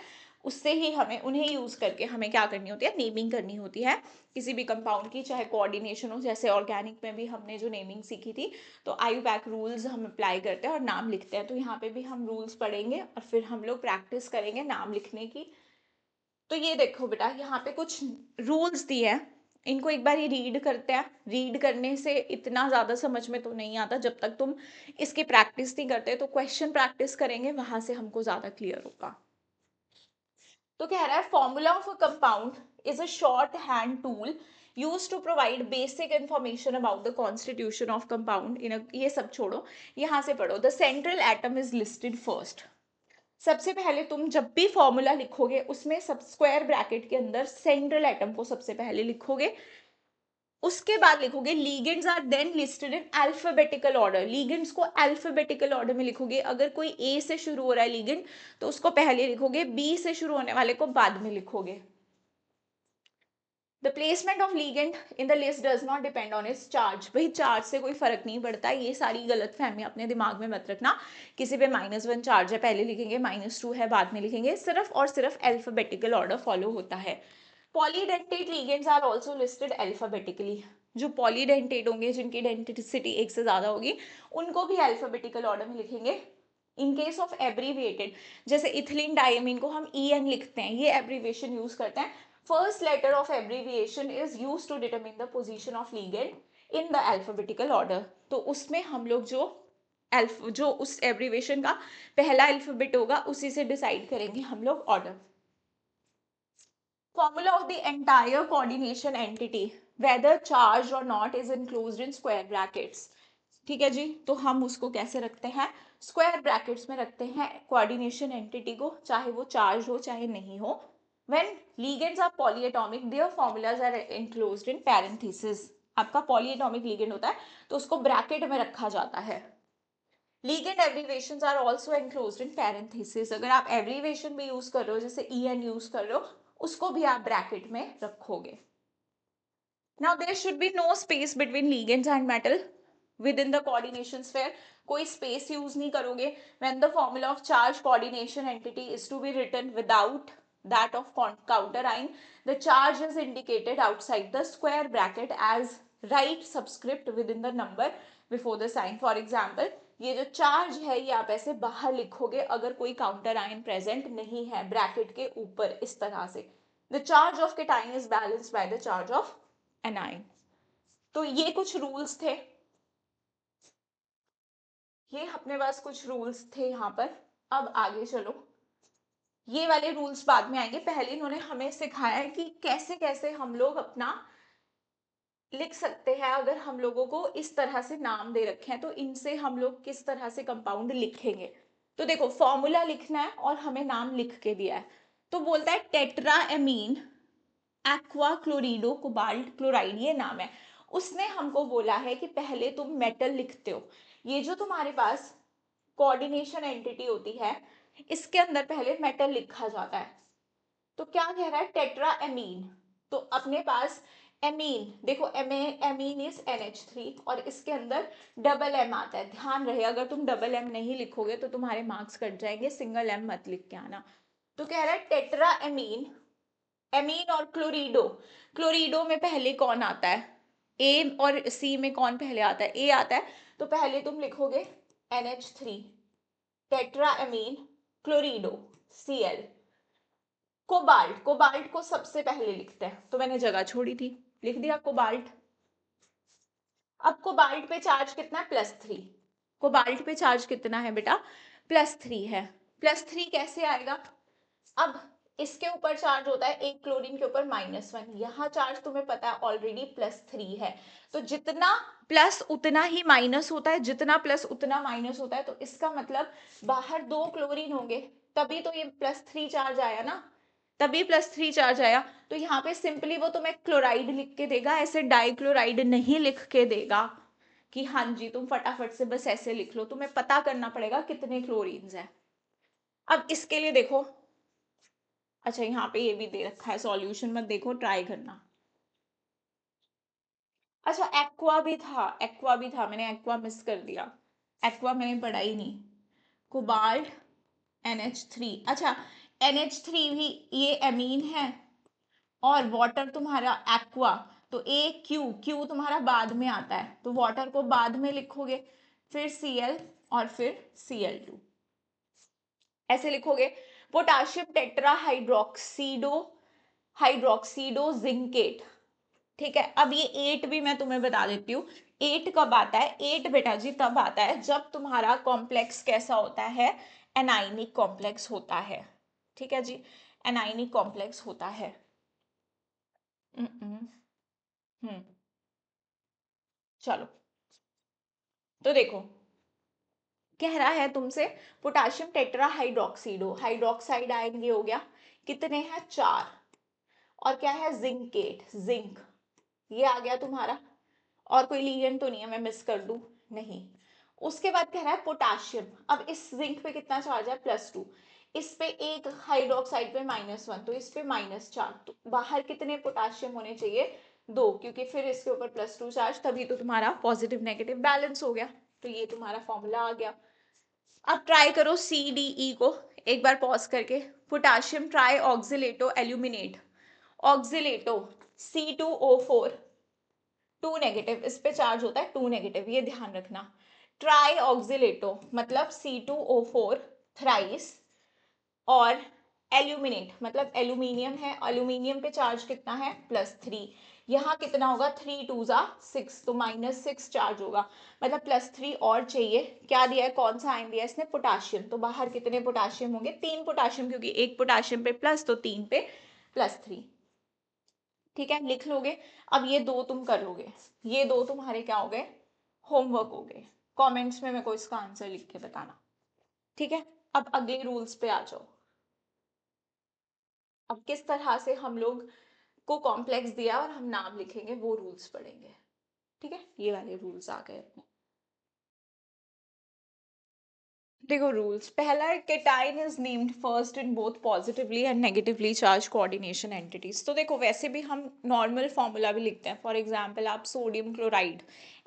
उससे ही हमें, उन्हें यूज करके हमें क्या करनी होती है, नेमिंग करनी होती है किसी भी कंपाउंड की, चाहे कोऑर्डिनेशन हो, जैसे ऑर्गेनिक में भी हमने जो नेमिंग सीखी थी, तो आईयूपैक रूल्स हम अप्लाई करते हैं और नाम लिखते हैं। तो यहाँ पे भी हम रूल्स पढ़ेंगे और फिर हम लोग प्रैक्टिस करेंगे नाम लिखने की। तो ये देखो बेटा, यहाँ पे कुछ रूल्स दिए हैं, इनको एक बार ही रीड करते हैं। रीड करने से इतना ज्यादा समझ में तो नहीं आता, जब तक तुम इसकी प्रैक्टिस नहीं करते। तो क्वेश्चन प्रैक्टिस करेंगे, वहां से हमको ज्यादा क्लियर होगा। तो कह रहा है formula of a compound is a shorthand tool use to provide basic information about the constitution of compound in, ये सब छोड़ो, यहाँ से पढ़ो। The central atom is listed first. सबसे पहले तुम जब भी फॉर्मूला लिखोगे, उसमें सब स्क्वायर ब्रैकेट के अंदर सेंट्रल एटम को सबसे पहले लिखोगे। उसके बाद लिखोगे ligands are then listed in alphabetical order. Ligands को अल्फाबेटिकल ऑर्डर में लिखोगे। अगर कोई ए से शुरू हो रहा है लीगेंड, तो उसको पहले लिखोगे, बी से शुरू होने वाले को बाद में लिखोगे। The placement of ligand in the list does not depend on it's charge. भाई चार्ज से कोई फर्क नहीं पड़ता, ये सारी गलत फहमी अपने दिमाग में मत रखना। किसी पे -1 चार्ज है पहले लिखेंगे, -2 है बाद में लिखेंगे, सिर्फ और सिर्फ अल्फाबेटिकल ऑर्डर फॉलो होता है। Polydentate ligands are also listed alphabetically. जो पॉलीडेंटेट होंगे, जिनकी डेंटिसिटी 1 से ज्यादा होगी, उनको भी अल्फाबेटिकल ऑर्डर में लिखेंगे। इन केस ऑफ एब्रीविएटेड, जैसे इथिलीन डायमीन को हम EN लिखते हैं, ये एब्रीविएशन यूज करते हैं। First letter of abbreviation is use to determine the position of ligand in the alphabetical order. तो उसमें हम लोग जो उस एब्रीविएशन का पहला अल्फाबेट होगा, उसी से डिसाइड करेंगे हम लोग order. Formula of the entire coordination entity, whether charged or not, is enclosed in square brackets. ठीक है जी, तो हम उसको कैसे रखते हैं, स्क्वायर ब्रैकेट्स में रखते हैं कोऑर्डिनेशन एंटिटी को, चाहे वो चार्ज हो चाहे नहीं हो। When ligands are polyatomic, their formulas are enclosed in parenthesis. आपका पॉलीएटॉमिक लिगेंड होता है तो उसको ब्रैकेट में रखा जाता है। Ligand abbreviations are also enclosed in parenthesis. अगर आप एब्रीविएशन भी यूज कर रहे हो, जैसे EN यूज कर रहे हो, उसको भी आप ब्रैकेट में रखोगे। Now there should be no space between ligands and metal within the coordination sphere. कोई space use नहीं करोगे. When the formula of charge coordination entity is to be written without that of counter ion, the charge is indicated outside the square bracket as right subscript within the number before the sign. For example, ये जो charge है ये आप ऐसे बाहर लिखोगे अगर कोई काउंटर आयन प्रेजेंट नहीं है ब्रैकेट के ऊपर, इस तरह से। The charge of cation is balanced by the charge of anion. तो ये कुछ रूल्स थे, ये अपने पास कुछ रूल्स थे यहाँ पर। अब आगे चलो, ये वाले रूल्स बाद में आएंगे, पहले इन्होंने हमें सिखाया है कि कैसे कैसे हम लोग अपना लिख सकते हैं। अगर हम लोगों को इस तरह से नाम दे रखे हैं, तो इनसे हम लोग किस तरह से कंपाउंड लिखेंगे। तो देखो फॉर्मूला लिखना है और हमें नाम लिख के दिया है, तो बोलता है tetra ammine aqua chlorido cobalt chloride, ये नाम है। उसने हमको बोला है कि पहले तुम मेटल लिखते हो, ये जो तुम्हारे पास कोऑर्डिनेशन एंटिटी होती है इसके अंदर पहले मेटल लिखा जाता है। तो क्या कह रहा है, टेट्रा एमीन। तो अपने पास एमीन, देखो एमीन इज NH3 और इसके अंदर डबल एम आता है। ध्यान रहे अगर तुम डबल एम नहीं लिखोगे तो तुम्हारे मार्क्स कट जाएंगे, सिंगल एम मत लिख के आना। तो कह रहा है टेट्रा एमीन, एमीन और क्लोरिडो, क्लोरिडो में पहले कौन आता है, ए और सी में कौन पहले आता है, ए आता है। तो पहले तुम लिखोगे NH3, tetra ammine, chlorido, Cl। Cobalt, cobalt को सबसे पहले लिखते हैं, तो मैंने जगह छोड़ी थी, लिख दिया कोबाल्ट। अब कोबाल्ट पे चार्ज कितना है, +3। कोबाल्ट पे चार्ज कितना है बेटा, +3 है। +3 कैसे आएगा, अब इसके ऊपर चार्ज होता है एक क्लोरीन के ऊपर -1, यहाँ चार्ज तुम्हें पता है ऑलरेडी +3 है। तो जितना प्लस उतना ही माइनस होता है, जितना प्लस उतना माइनस होता है। तो इसका मतलब बाहर 2 क्लोरीन होंगे, तभी तो ये +3 चार्ज आया ना, तभी +3 चार्ज आया। तो यहाँ पे सिंपली वो तुम्हें क्लोराइड लिख के देगा, ऐसे डाइक्लोराइड नहीं लिख के देगा कि हाँ जी तुम फटाफट से बस ऐसे लिख लो, तुम्हें पता करना पड़ेगा कितने क्लोरीन्स हैं। अब इसके लिए देखो, अच्छा यहाँ पे ये भी दे रखा है, सॉल्यूशन मत देखो, ट्राई करना। अच्छा एक्वा भी था, एक्वा भी था, मैंने एक्वा मिस कर दिया, एक्वा मैंने पढ़ा ही नहीं। कोबाल्ट NH3, अच्छा NH3 भी ये एमीन है और वाटर तुम्हारा एक्वा, तो AQ तुम्हारा बाद में आता है, तो वाटर को बाद में लिखोगे, फिर Cl और फिर Cl2 ऐसे लिखोगे। पोटाशियम टेट्रा हाइड्रोक्सीडो जिंकेट, ठीक है। अब ये 8 भी मैं तुम्हें बता देती हूँ, 8 कब आता है, 8 बेटा जी तब आता है जब तुम्हारा कॉम्प्लेक्स कैसा होता है, एनाइनिक कॉम्प्लेक्स होता है, ठीक है जी, एनाइनिक कॉम्प्लेक्स होता है। हम्म चलो, तो देखो कह रहा है तुमसे पोटाशियम टेट्रा हाइड्रोक्सीडो, हाइड्रोक्साइड आयन ये हो गया, कितने हैं 4, और क्या है जिंकेट, जिंक ये आ गया तुम्हारा, और कोई लीगेंड तो नहीं है मैं मिस कर दूं, नहीं। उसके बाद कह रहा है पोटाशियम, अब इस जिंक पे कितना चार्ज है, +2, इस पे एक हाइड्रोक्साइड पे -1, तो इस पे -4, तो बाहर कितने पोटाशियम होने चाहिए, 2, क्योंकि फिर इसके ऊपर +2 चार्ज, तभी तो तुम्हारा पॉजिटिव नेगेटिव बैलेंस हो गया। तो ये तुम्हारा फॉर्मूला आ गया। अब ट्राई करो CDE को, एक बार पॉज करके, potassium tri oxalato aluminate, oxalato C2O4, 2 negative, इस पे चार्ज होता है 2 नेगेटिव, ये ध्यान रखना। ट्राई ऑक्सिलेटो मतलब C2O4 थ्राइस, और एल्यूमिनेट मतलब एल्यूमिनियम है, एल्यूमिनियम पे चार्ज कितना है, +3, यहाँ कितना होगा, 3 2 6, तो -6 चार्ज होगा, मतलब +3 और चाहिए। क्या दिया है, कौन सा आयन दिया है इसने, पोटाशियम, तो बाहर कितने पोटाशियम होंगे, 3 पोटाशियम, क्योंकि एक पोटाशियम पे प्लस, तो 3 पे +3, ठीक है, लिख लोगे। अब ये 2 तुम करोगे, ये 2 तुम्हारे क्या हो गए, होमवर्क हो गए। कमेंट्स में मेरे को इसका आंसर लिख के बताना, ठीक है। अब अगले रूल्स पे आ जाओ। अब किस तरह से हम लोग को कॉम्प्लेक्स दिया और हम नाम लिखेंगे वो रूल्स पढ़ेंगे, ठीक है, ये वाले रूल्स आ गए अपने। देखो रूल्स, पहला है cation is named first in both positively and negatively charge coordination entities. तो देखो वैसे भी हम नॉर्मल फॉर्मूला भी लिखते हैं, फॉर एग्जांपल आप सोडियम क्लोराइड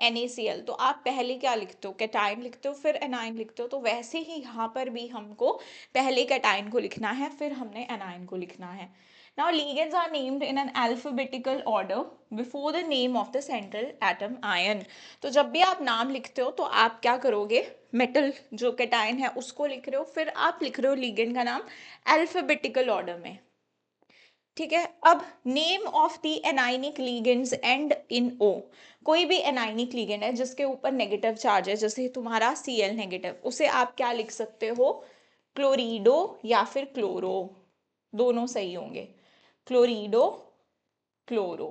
NaCl, तो आप पहले क्या लिखते हो, केटाइन लिखते हो फिर एनाइन लिखते हो, तो वैसे ही यहाँ पर भी हमको पहले केटाइन को लिखना है फिर हमने एनाइन को लिखना है। Now ligands are named in an alphabetical order before the name of the central atom ion. तो जब भी आप नाम लिखते हो तो आप क्या करोगे, मेटल जो कैटायन है उसको लिख रहे हो, फिर आप लिख रहे हो लिगेंड का नाम अल्फाबेटिकल ऑर्डर में, ठीक है। अब name of the anionic ligands and in O, कोई भी एनाइनिक लिगेंड है जिसके ऊपर नेगेटिव चार्ज है, जैसे तुम्हारा Cl नेगेटिव, उसे आप क्या लिख सकते हो, क्लोरिडो या फिर क्लोरो, दोनों सही होंगे, क्लोरिडो क्लोरो।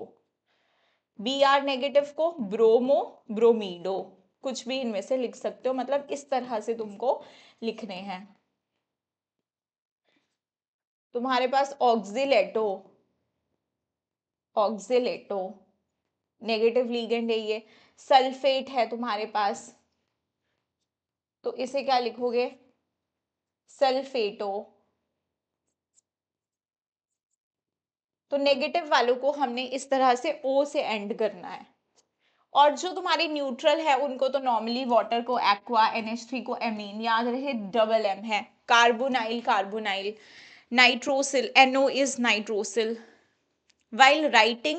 Br नेगेटिव को ब्रोमो ब्रोमीडो, कुछ भी इनमें से लिख सकते हो, मतलब इस तरह से तुमको लिखने हैं। तुम्हारे पास ऑक्सिलेटो, ऑक्सिलेटो, नेगेटिव लीगेंड है ये। सल्फेट है तुम्हारे पास, तो इसे क्या लिखोगे, सल्फेटो। तो नेगेटिव वालों को हमने इस तरह से ओ से एंड करना है। और जो तुम्हारे न्यूट्रल है उनको तो नॉर्मली वाटर को एक्वा, NH3 को एमीन, याद रहे डबल एम है। Carbonyl, carbonyl, nitrosyl, NO is nitrosyl. While writing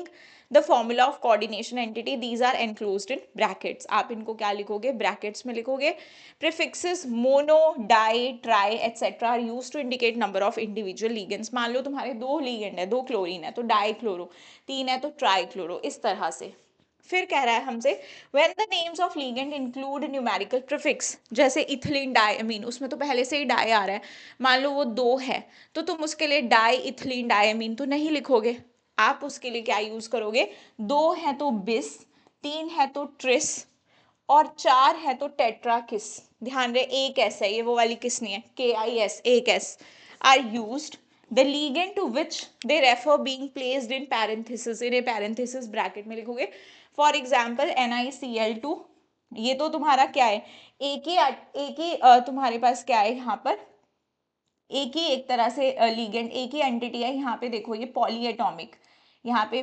the formula of coordination entity, these are enclosed in brackets. आप इनको क्या लिखोगे, ब्रैकेट्स में लिखोगे। Prefixes mono, di, tri, etc. are used to indicate number of individual ligands. मान लो तुम्हारे दो ligand है, दो क्लोरीन है तो डाइक्लोरो, तीन है तो ट्राइक्लोरो, इस तरह से। फिर कह रहा है हमसे when the names of ligand include numerical prefix, जैसे इथिलीन डायमीन, उसमें तो पहले से ही डाई आ रहा है, मान लो वो दो है तो तुम उसके लिए डाई इथिलीन डायमीन तो नहीं लिखोगे, आप उसके लिए क्या यूज करोगे, दो है तो बिस, तीन है तो ट्रिस, और चार है तो टेट्राकिस। ध्यान रहे एक एस है, ये वो वाली किस नहीं है, KIS, एक S are used. The ligand to which they refer being placed in parenthesis, इन्हें पैरेंथेसिस ब्रैकेट में लिखोगे। फॉर एग्जांपल NiCl2, ये तो तुम्हारा क्या है, एक ही तुम्हारे पास क्या है यहाँ पर, एक ही एक तरह से लीगेंड, एक ही एंटिटी है। यहाँ पे देखो ये पॉलीएटॉमिक, यहाँ पे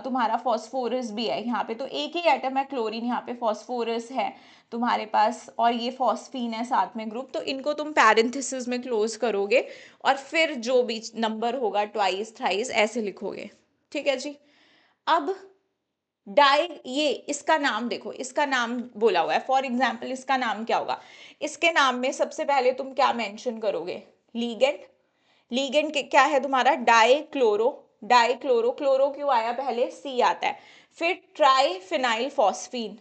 तुम्हारा फॉस्फोरस भी है, यहाँ पे तो एक ही एटम है क्लोरीन, यहाँ पे फॉस्फोरस है तुम्हारे पास, और ये फॉस्फीन है साथ में ग्रुप, तो इनको तुम पैरेंथेसिस में क्लोज करोगे और फिर जो भी नंबर होगा ट्वाइस थ्राइस ऐसे लिखोगे। ठीक है जी। अब डाई, ये इसका नाम देखो, इसका नाम बोला हुआ है, फॉर एग्जाम्पल इसका नाम क्या होगा, इसके नाम में सबसे पहले तुम क्या मेंशन करोगे, लीगेंड। लीगेंड क्या है तुम्हारा, die chloro, die chloro, chloro क्यों आया पहले, सी आता है। फिर ट्राई फिनाइल फॉस्फीन।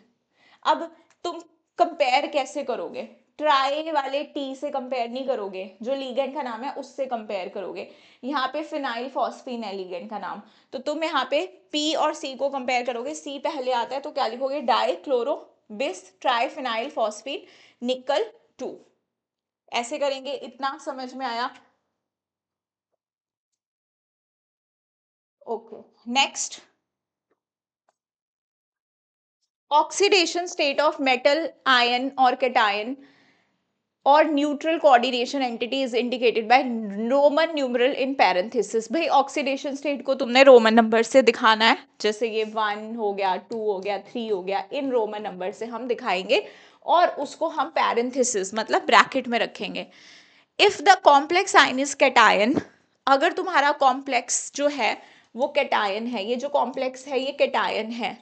अब तुम कंपेयर कैसे करोगे, ट्राई वाले टी से कंपेयर नहीं करोगे, जो लीगेंड का नाम है उससे कंपेयर करोगे। यहाँ पे फिनाइल फॉस्फीन है लीगेंड का नाम, तो तुम यहाँ पे पी और सी को कंपेयर करोगे, सी पहले आता है तो क्या लिखोगे, डाई क्लोरो बिस ट्राई फिनाइल फॉस्फीन निकल 2, ऐसे करेंगे। इतना समझ में आया? Okay, next, oxidation state of metal, ion और कैटायन और neutral coordination entity is indicated by Roman numeral in parenthesis. भाई ऑक्सीडेशन स्टेट को तुमने रोमन नंबर से दिखाना है, जैसे ये 1 हो गया, 2 हो गया, 3 हो गया, इन रोमन नंबर से हम दिखाएंगे और उसको हम पैरेंथेसिस मतलब ब्रैकेट में रखेंगे। If the complex ion is cation, अगर तुम्हारा कॉम्प्लेक्स जो है वो कैटायन है, ये जो कॉम्प्लेक्स है ये कैटायन है,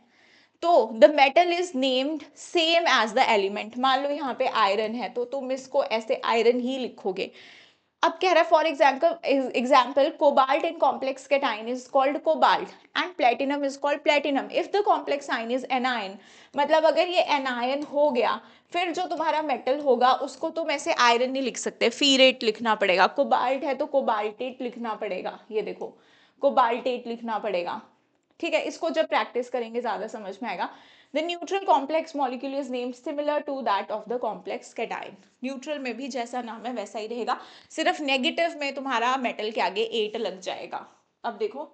तो the metal is named same as the element. मान लो यहाँ पे आयरन है तो तुम इसको ऐसे आयरन ही लिखोगे। अब कह रहा है for example cobalt in complex cation is called cobalt and platinum is called platinum if the complex ion is anion. मतलब अगर ये एनायन हो गया फिर जो तुम्हारा मेटल होगा उसको तुम ऐसे आयरन नहीं लिख सकते, फीरेट लिखना पड़ेगा। कोबाल्ट है तो कोबाल्टेट लिखना पड़ेगा, ये देखो कोबाल्टेट लिखना पड़ेगा। ठीक है, इसको जब प्रैक्टिस करेंगे ज्यादा समझ में आएगा। The neutral complex molecule is named similar to that of the complex cation. Neutral में भी जैसा नाम है वैसा ही रहेगा, सिर्फ नेगेटिव में तुम्हारा मेटल के आगे 8 लग जाएगा। अब देखो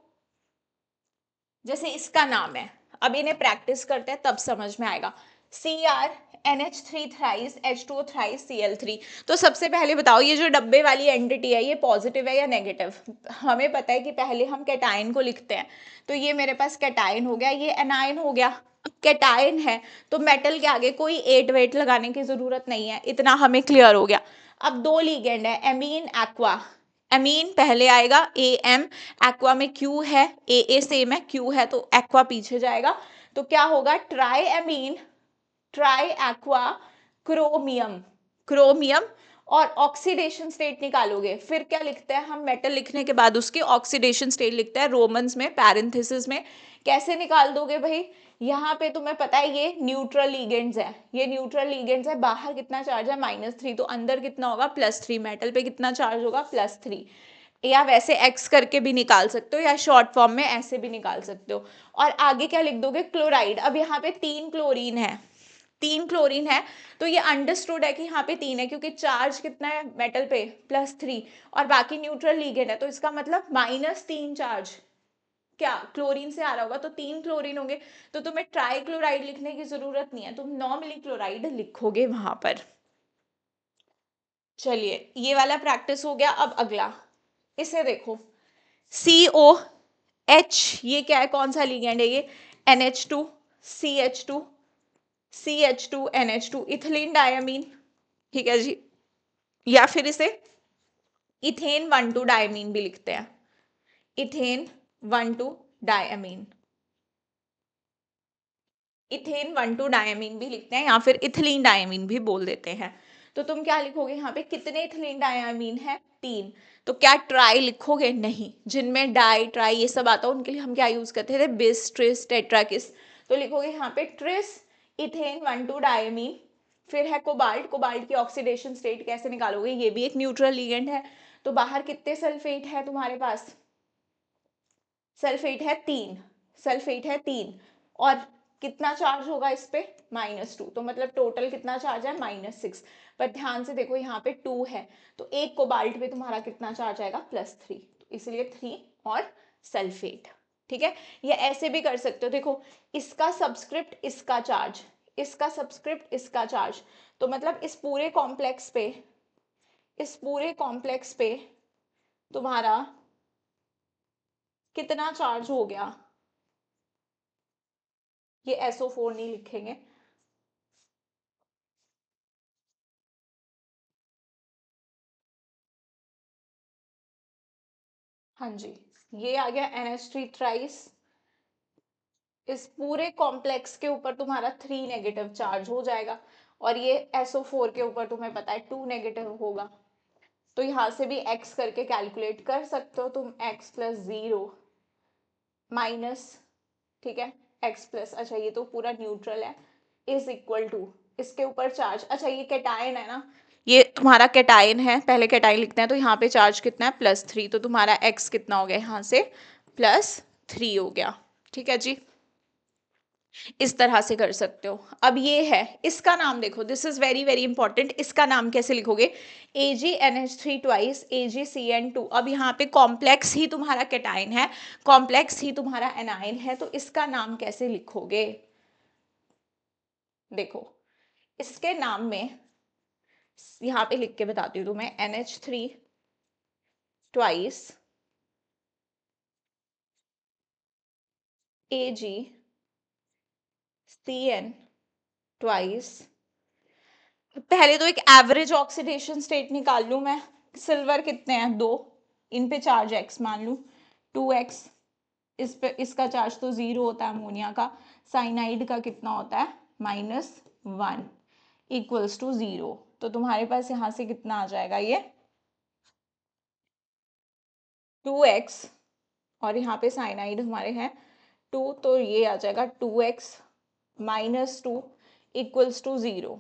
जैसे इसका नाम है, अब इन्हें प्रैक्टिस करते हैं तब समझ में आएगा। CrNH3 thrice H2O thrice Cl3। तो सबसे पहले बताओ ये जो डब्बे वाली एंटिटी है ये पॉजिटिव है या नेगेटिव? हमें पता है कि पहले हम कैटायन को लिखते हैं, तो ये मेरे पास कैटायन हो गया, ये एनायन हो गया। अब कैटायन है तो मेटल के आगे कोई 8 वेट लगाने की जरूरत नहीं है, इतना हमें क्लियर हो गया। अब दो लीगेंड है, एमीन एक्वा, एमीन पहले आएगा AM, एक्वा में Q है, AA सेम है, Q है तो एक्वा पीछे जाएगा, तो क्या होगा, try amine try aqua chromium, chromium. और ऑक्सीडेशन स्टेट निकालोगे, फिर क्या लिखते हैं हम, मेटल लिखने के बाद उसकी ऑक्सीडेशन स्टेट लिखते हैं रोमन्स में पैरेंथेसिस में। कैसे निकाल दोगे भाई, यहाँ पे तुम्हें पता है ये न्यूट्रल लीगेंड्स है, ये न्यूट्रल लीगेंड्स है, बाहर कितना चार्ज है -3, तो अंदर कितना होगा +3, मेटल पे कितना चार्ज होगा +3। या वैसे एक्स करके भी निकाल सकते हो या शॉर्ट फॉर्म में ऐसे भी निकाल सकते हो। और आगे क्या लिख दोगे, क्लोराइड। अब यहाँ पे 3 क्लोरीन है, 3 क्लोरीन है तो ये अंडरस्टूड है कि यहाँ पे 3 है क्योंकि चार्ज कितना है मेटल पे +3 और बाकी न्यूट्रल लीगेंड है, तो इसका मतलब -3 चार्ज। क्या क्लोरीन से आ रहा होगा, तो 3 क्लोरीन होंगे, तो तुम्हें ट्राइक्लोराइड लिखने की जरूरत नहीं है, तुम नॉर्मली क्लोराइड लिखोगे वहां पर। चलिए ये वाला प्रैक्टिस हो गया। अब अगला, इसे देखो, COH, ये क्या है, कौन सा लिगेंड है ये, NH2 CH2 CH2 NH2, ethylene diamine, ठीक है जी, या फिर इसे इथेन 1,2 डायमीन भी लिखते हैं, इथेन 1,2 डायमीन, इथेन 1,2 डायमीन भी लिखते हैं, या फिर इथिलीन डायमीन भी बोल देते हैं। तो तुम क्या लिखोगे यहाँ पे, कितने इथिलीन डायमीन है, 3। तो क्या ट्राई लिखोगे, नहीं, जिनमें डाई ट्राई ये सब आता है उनके लिए हम क्या यूज करते थे, बिस ट्रिस टेट्राकिस। तो लिखोगे यहाँ पे ट्रिस इथेन 1,2 डायमीन। फिर है कोबाल्ट, कोबाल्ट की ऑक्सीडेशन स्टेट कैसे निकालोगे, ये भी एक न्यूट्रल लिगेंड है। तो बाहर कितने सल्फेट है तुम्हारे पास, सल्फेट है 3, सल्फेट है 3, और कितना चार्ज होगा इस पे, -2, तो मतलब टोटल कितना चार्ज है, -6। पर ध्यान से देखो यहाँ पे 2 है, तो एक कोबाल्ट पे तुम्हारा कितना चार्ज आएगा, +3, तो इसलिए 3 और सल्फेट। ठीक है, ये ऐसे भी कर सकते हो, देखो इसका सबस्क्रिप्ट इसका चार्ज, इसका सबस्क्रिप्ट इसका चार्ज, तो मतलब इस पूरे कॉम्प्लेक्स पे, इस पूरे कॉम्प्लेक्स पे तुम्हारा कितना चार्ज हो गया, ये SO4 नहीं लिखेंगे, हाँ जी, ये आ गया NH3 थ्राइस। इस पूरे कॉम्प्लेक्स के ऊपर तुम्हारा 3 नेगेटिव चार्ज हो जाएगा, और ये SO4 के ऊपर तुम्हें पता है 2 नेगेटिव होगा। तो यहाँ से भी x करके कैलकुलेट कर सकते हो तुम, x+0 माइनस, ठीक है, x+, अच्छा ये तो पूरा न्यूट्रल है, इज इक्वल टू, इसके ऊपर चार्ज, अच्छा ये कैटायन है ना, ये तुम्हारा कैटायन है, पहले कैटायन लिखते हैं, तो यहाँ पे चार्ज कितना है, +3, तो तुम्हारा x कितना हो गया यहाँ से, +3 हो गया। ठीक है जी, इस तरह से कर सकते हो। अब ये है, इसका नाम देखो, this is very very important, इसका नाम कैसे लिखोगे, AgNH3 ट्वाइस AgCN2। अब यहाँ पे कॉम्प्लेक्स ही तुम्हारा कैटायन है, कॉम्प्लेक्स ही तुम्हारा एनायन है, तो इसका नाम कैसे लिखोगे, देखो इसके नाम में यहाँ पे लिख के बताती हूँ तुम्हें, NH3 ट्वाइस AgCN ट्वाइस, पहले तो एक एवरेज ऑक्सीडेशन स्टेट निकाल लूं मैं, सिल्वर कितने हैं, 2, इन पे चार्ज x मान लूं, 2x, इस पे इसका चार्ज तो 0 होता है, अमोनिया का, साइनाइड का कितना होता है, -1 इक्वल्स टू 0। तो तुम्हारे पास यहाँ से कितना आ जाएगा, ये 2x, और यहाँ पे साइनाइड हमारे हैं 2, तो ये आ जाएगा 2x -2 equals to 0,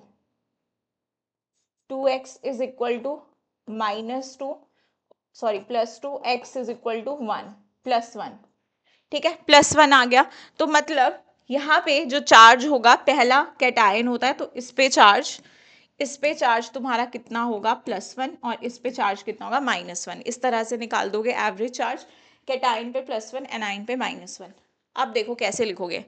2x is equal to -2, sorry +2, x is equal to 1, +1, ठीक है, +1 आ गया। तो मतलब यहाँ पे जो चार्ज होगा, पहला कैटायन होता है, तो इस पे चार्ज तुम्हारा कितना होगा, +1, और इस पे चार्ज कितना होगा, -1, इस तरह से निकाल दोगे एवरेज चार्ज, कैटायन पे +1, एनाइन पे -1। अब देखो कैसे लिखोगे,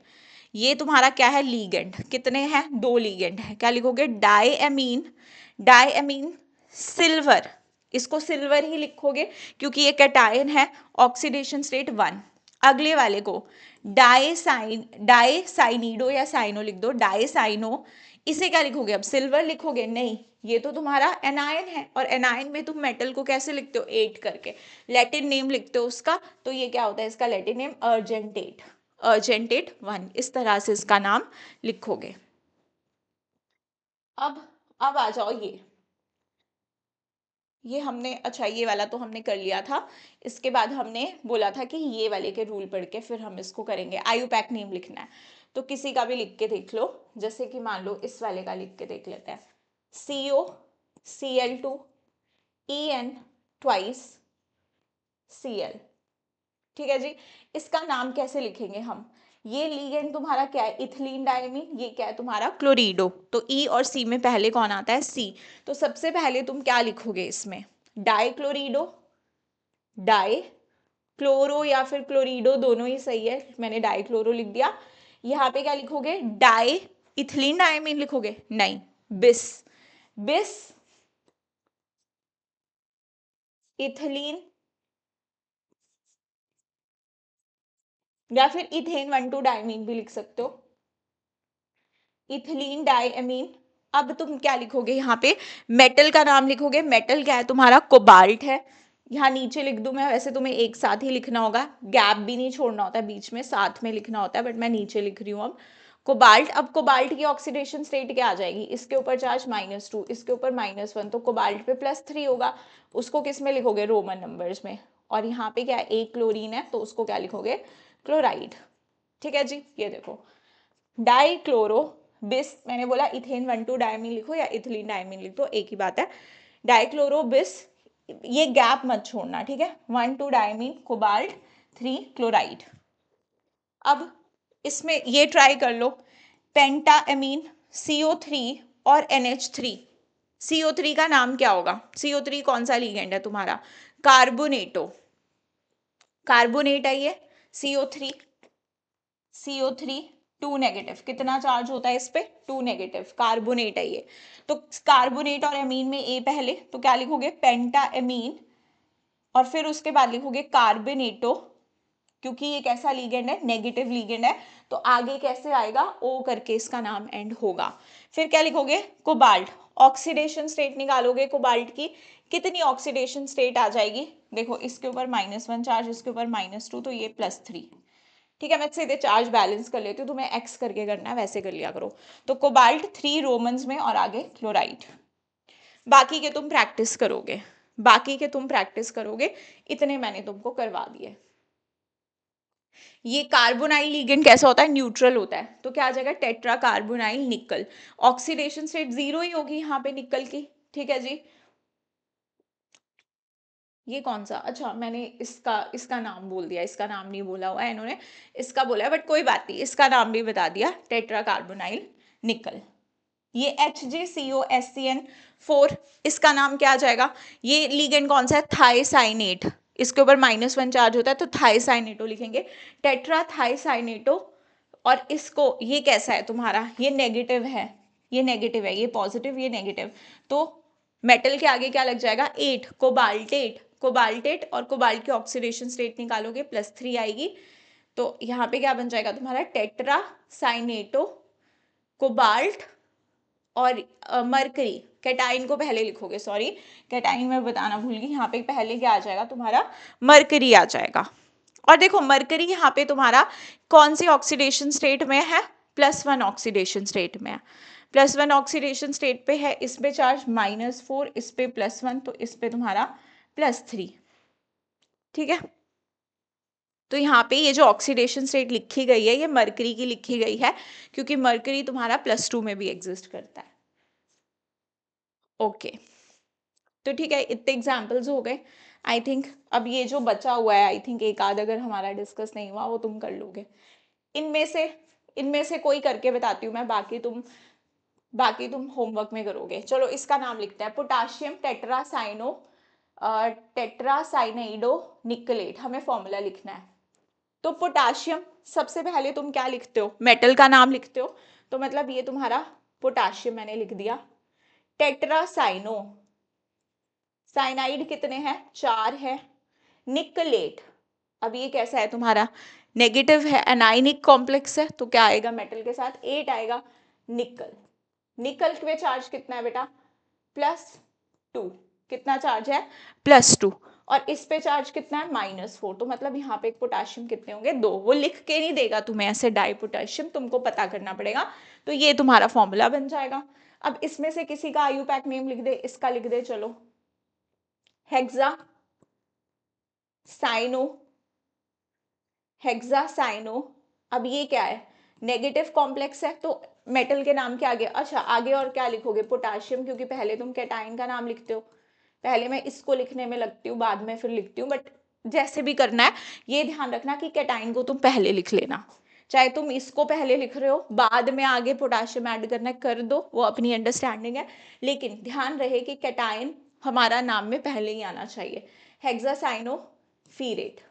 ये तुम्हारा क्या है, लीगेंड, कितने हैं, 2 लीगेंड है, क्या लिखोगे, डायमीन, डायमीन सिल्वर, इसको सिल्वर ही लिखोगे क्योंकि ये कैटायन है, ऑक्सीडेशन स्टेट 1। अगले वाले को डाइसाइनिडो या साइनो लिख दो, डाइसाइनो, इसे क्या लिखोगे, अब सिल्वर लिखोगे, नहीं, ये तो तुम्हारा एनायन है, और एनायन में तुम मेटल को कैसे लिखते हो, 8 करके, लैटिन नेम लिखते हो उसका, तो ये क्या होता है, इसका लैटिन नेम अर्जेंटेट, अर्जेंटेट 1, इस तरह से इसका नाम लिखोगे। अब आ जाओ ये हमने, अच्छा ये वाला तो हमने कर लिया था, इसके बाद हमने बोला था कि ये वाले के रूल पढ़ के फिर हम इसको करेंगे, आयुपैक नेम लिखना है, तो किसी का भी लिख के देख लो, जैसे कि मान लो इस वाले का लिख के देख लेते हैं, COCl2 En ट्वाइस Cl, ठीक है जी, इसका नाम कैसे लिखेंगे हम, ये लीगेंड तुम्हारा क्या है, इथिलीन डायमीन, ये क्या है तुम्हारा, क्लोरीडो, तो E और C में पहले कौन आता है, C, तो सबसे पहले तुम क्या लिखोगे इसमें, डाई क्लोरीडो, डाई क्लोरो या फिर क्लोरिडो दोनों ही सही है, मैंने डाइक्लोरो लिख दिया। यहाँ पे क्या लिखोगे, डाई इथिलीन डायमीन लिखोगे, नहीं, बिस, बिस इथिलीन या फिर इथेन 1,2 डायमीन भी लिख सकते हो, इथिलीन डायमीन। अब तुम क्या लिखोगे, यहाँ पे मेटल का नाम लिखोगे, मेटल क्या है तुम्हारा, कोबाल्ट है। यहाँ नीचे लिख दूं मैं, वैसे तुम्हें एक साथ ही लिखना होगा, गैप भी नहीं छोड़ना होता, बीच में साथ में लिखना होता है, बट मैं नीचे लिख रही हूँ अब कोबाल्ट। अब कोबाल्ट की ऑक्सीडेशन स्टेट क्या आ जाएगी, इसके ऊपर चार्ज -2, इसके ऊपर -1, तो कोबाल्ट पे +3 होगा, उसको किस में लिखोगे, रोमन नंबर्स में। और यहाँ पे क्या है, एक क्लोरीन है, तो उसको क्या लिखोगे, क्लोराइड। ठीक है जी, ये देखो डाइक्लोरो बिस, मैंने बोला इथेन 1,2 डायमीन लिखो या इथिलीन डायमीन लिख दो, एक ही बात है। डाइक्लोरो बिस, ये गैप मत छोड़ना, ठीक है, 1,2 डायमीन कोबाल्ट 3 क्लोराइड। अब इसमें ये ट्राई कर लो, पेंटाएमीन CO3 और NH3, CO3 का नाम क्या होगा, CO3 कौन सा लिगेंड है तुम्हारा, कार्बोनेटो, कार्बोनेट है ये CO3, CO3 2 नेगेटिव, कितना चार्ज होता है इस पे, 2 नेगेटिव, कार्बोनेट है ये। तो कार्बोनेट और एमीन में ए पहले, तो क्या लिखोगे, पेंटा एमीन, और फिर उसके बाद लिखोगे कार्बोनेटो, क्योंकि ये कैसा लीगेंड है, नेगेटिव लीगेंड है, तो आगे कैसे आएगा, ओ करके इसका नाम एंड होगा। फिर क्या लिखोगे, कोबाल्ट, ऑक्सीडेशन स्टेट निकालोगे कोबाल्ट की, कितनी ऑक्सीडेशन स्टेट आ जाएगी, देखो इसके ऊपर -1 चार्ज, इसके ऊपर -2, तो ये +3। ठीक है, मैं सीधे चार्ज बैलेंस कर लेती हूँ, तुम्हें एक्स करके करना है, वैसे कर लिया करो। तो कोबाल्ट 3 रोमन्स में और आगे क्लोराइड। बाकी के तुम प्रैक्टिस करोगे, बाकी के तुम प्रैक्टिस करोगे, इतने मैंने तुमको करवा दिए। ये कार्बोनाइल लिगेंड कैसा होता है, न्यूट्रल होता है, तो क्या आ जाएगा, टेट्रा कार्बोनाइल निकल, ऑक्सीडेशन स्टेट 0 ही होगी यहाँ पे निकल की। ठीक है जी, ये कौन सा, अच्छा मैंने इसका इसका नाम बोल दिया, इसका नाम नहीं बोला हुआ है इन्होंने, इसका बोला है, बट कोई बात नहीं, इसका नाम भी बता दिया, टेट्रा कार्बोनाइल निकल। ये HgCOSCN4, इसका नाम क्या आ जाएगा, ये लिगेंड कौन सा है, थाइसाइनेट, इसके ऊपर -1 चार्ज होता है, तो थाइसाइनेटो लिखेंगे, टेट्रा थाइसाइनेटो। और इसको, ये कैसा है तुम्हारा, ये नेगेटिव है, ये नेगेटिव है, ये पॉजिटिव, ये नेगेटिव, तो मेटल के आगे क्या लग जाएगा, 8, कोबाल्टेट, कोबाल्टेट, और कोबाल्ट की ऑक्सीडेशन स्टेट निकालोगे +3 आएगी, तो यहाँ पे क्या बन जाएगा तुम्हारा, टेट्रा साइनेटो कोबाल्ट और मरकरी, कैटाइन को पहले लिखोगे, सॉरी कैटाइन मैं बताना भूल गई, यहाँ पे पहले क्या आ जाएगा तुम्हारा, मरकरी आ जाएगा। और देखो मरकरी यहाँ पे तुम्हारा कौन सी ऑक्सीडेशन स्टेट में है, +1 ऑक्सीडेशन स्टेट में है, +1 ऑक्सीडेशन स्टेट पे है, इस पे चार्ज -4, इस पे +1, तो इस पे तुम्हारा +3। ठीक है, तो यहाँ पे ये जो ऑक्सीडेशन स्टेट लिखी गई है, ये मरकरी की लिखी गई है, क्योंकि मरकरी तुम्हारा +2 में भी एग्जिस्ट करता है। ओके, तो ठीक है, इतने एग्जाम्पल्स हो गए। आई थिंक अब ये जो बचा हुआ है, आई थिंक एक आध अगर हमारा डिस्कस नहीं हुआ वो तुम कर लोगे, इनमें से इनमें से कोई करके बताती हूँ मैं, बाकी तुम होमवर्क में करोगे। चलो इसका नाम लिखते हैं, पोटाशियम टेट्रासाइनो टेट्रासाइनाइडो निकलेट, हमें फॉर्मूला लिखना है। तो पोटाशियम, सबसे पहले तुम क्या लिखते हो, मेटल का नाम लिखते हो, तो मतलब ये तुम्हारा पोटाशियम मैंने लिख दिया। टेट्रासाइनो, साइनाइड कितने हैं, 4 है। निकलेट, अब ये कैसा है तुम्हारा, नेगेटिव है, एनाइनिक कॉम्प्लेक्स है, तो क्या आएगा मेटल के साथ, 8 आएगा। निकल, निकल पे चार्ज कितना है बेटा, +2, कितना चार्ज है, +2, और इस पे चार्ज कितना है, -4, तो मतलब यहाँ पे पोटाशियम कितने होंगे, 2, वो लिख के नहीं देगा तुम्हें ऐसे, डाई पोटेशियम तुमको पता करना पड़ेगा, तो ये तुम्हारा फॉर्मूला बन जाएगा। अब इसमें से किसी का आयुपैक नेम लिख दे, इसका लिख दे, चलो हेक्सा साइनो, हेक्सासाइनो, अब ये क्या है, नेगेटिव कॉम्प्लेक्स है, तो मेटल के नाम के आगे, अच्छा आगे और क्या लिखोगे, पोटाशियम, क्योंकि पहले तुम कैटाइन का नाम लिखते हो, पहले मैं इसको लिखने में लगती हूँ, बाद में फिर लिखती हूँ, बट जैसे भी करना है ये ध्यान रखना कि कैटाइन को तुम पहले लिख लेना, चाहे तुम इसको पहले लिख रहे हो, बाद में आगे पोटाशियम ऐड करना है कर दो, वो अपनी अंडरस्टैंडिंग है, लेकिन ध्यान रहे कि कैटाइन हमारा नाम में पहले ही आना चाहिए। हेक्सासाइनो फीरेट,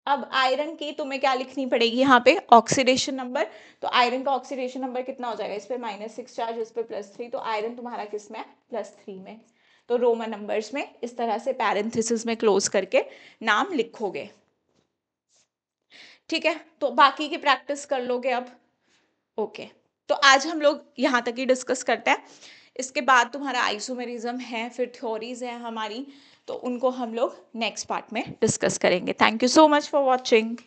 अब आयरन की तुम्हें क्या लिखनी पड़ेगी यहाँ पे, ऑक्सीडेशन नंबर। तो आयरन का ऑक्सीडेशन नंबर कितना हो जाएगा, इस पे -6 चार्ज, इस पे +3, तो आयरन तुम्हारा किस में, +3 में। तो रोमन नंबर्स में इस तरह से पैरेंथेसिस में क्लोज करके नाम लिखोगे। ठीक है, तो बाकी की प्रैक्टिस कर लोगे अब। ओके, तो आज हम लोग यहाँ तक ही डिस्कस करते हैं। इसके बाद तुम्हारा आइसोमेरिज्म है, फिर थ्योरीज है हमारी, तो उनको हम लोग नेक्स्ट पार्ट में डिस्कस करेंगे। Thank you so much for watching.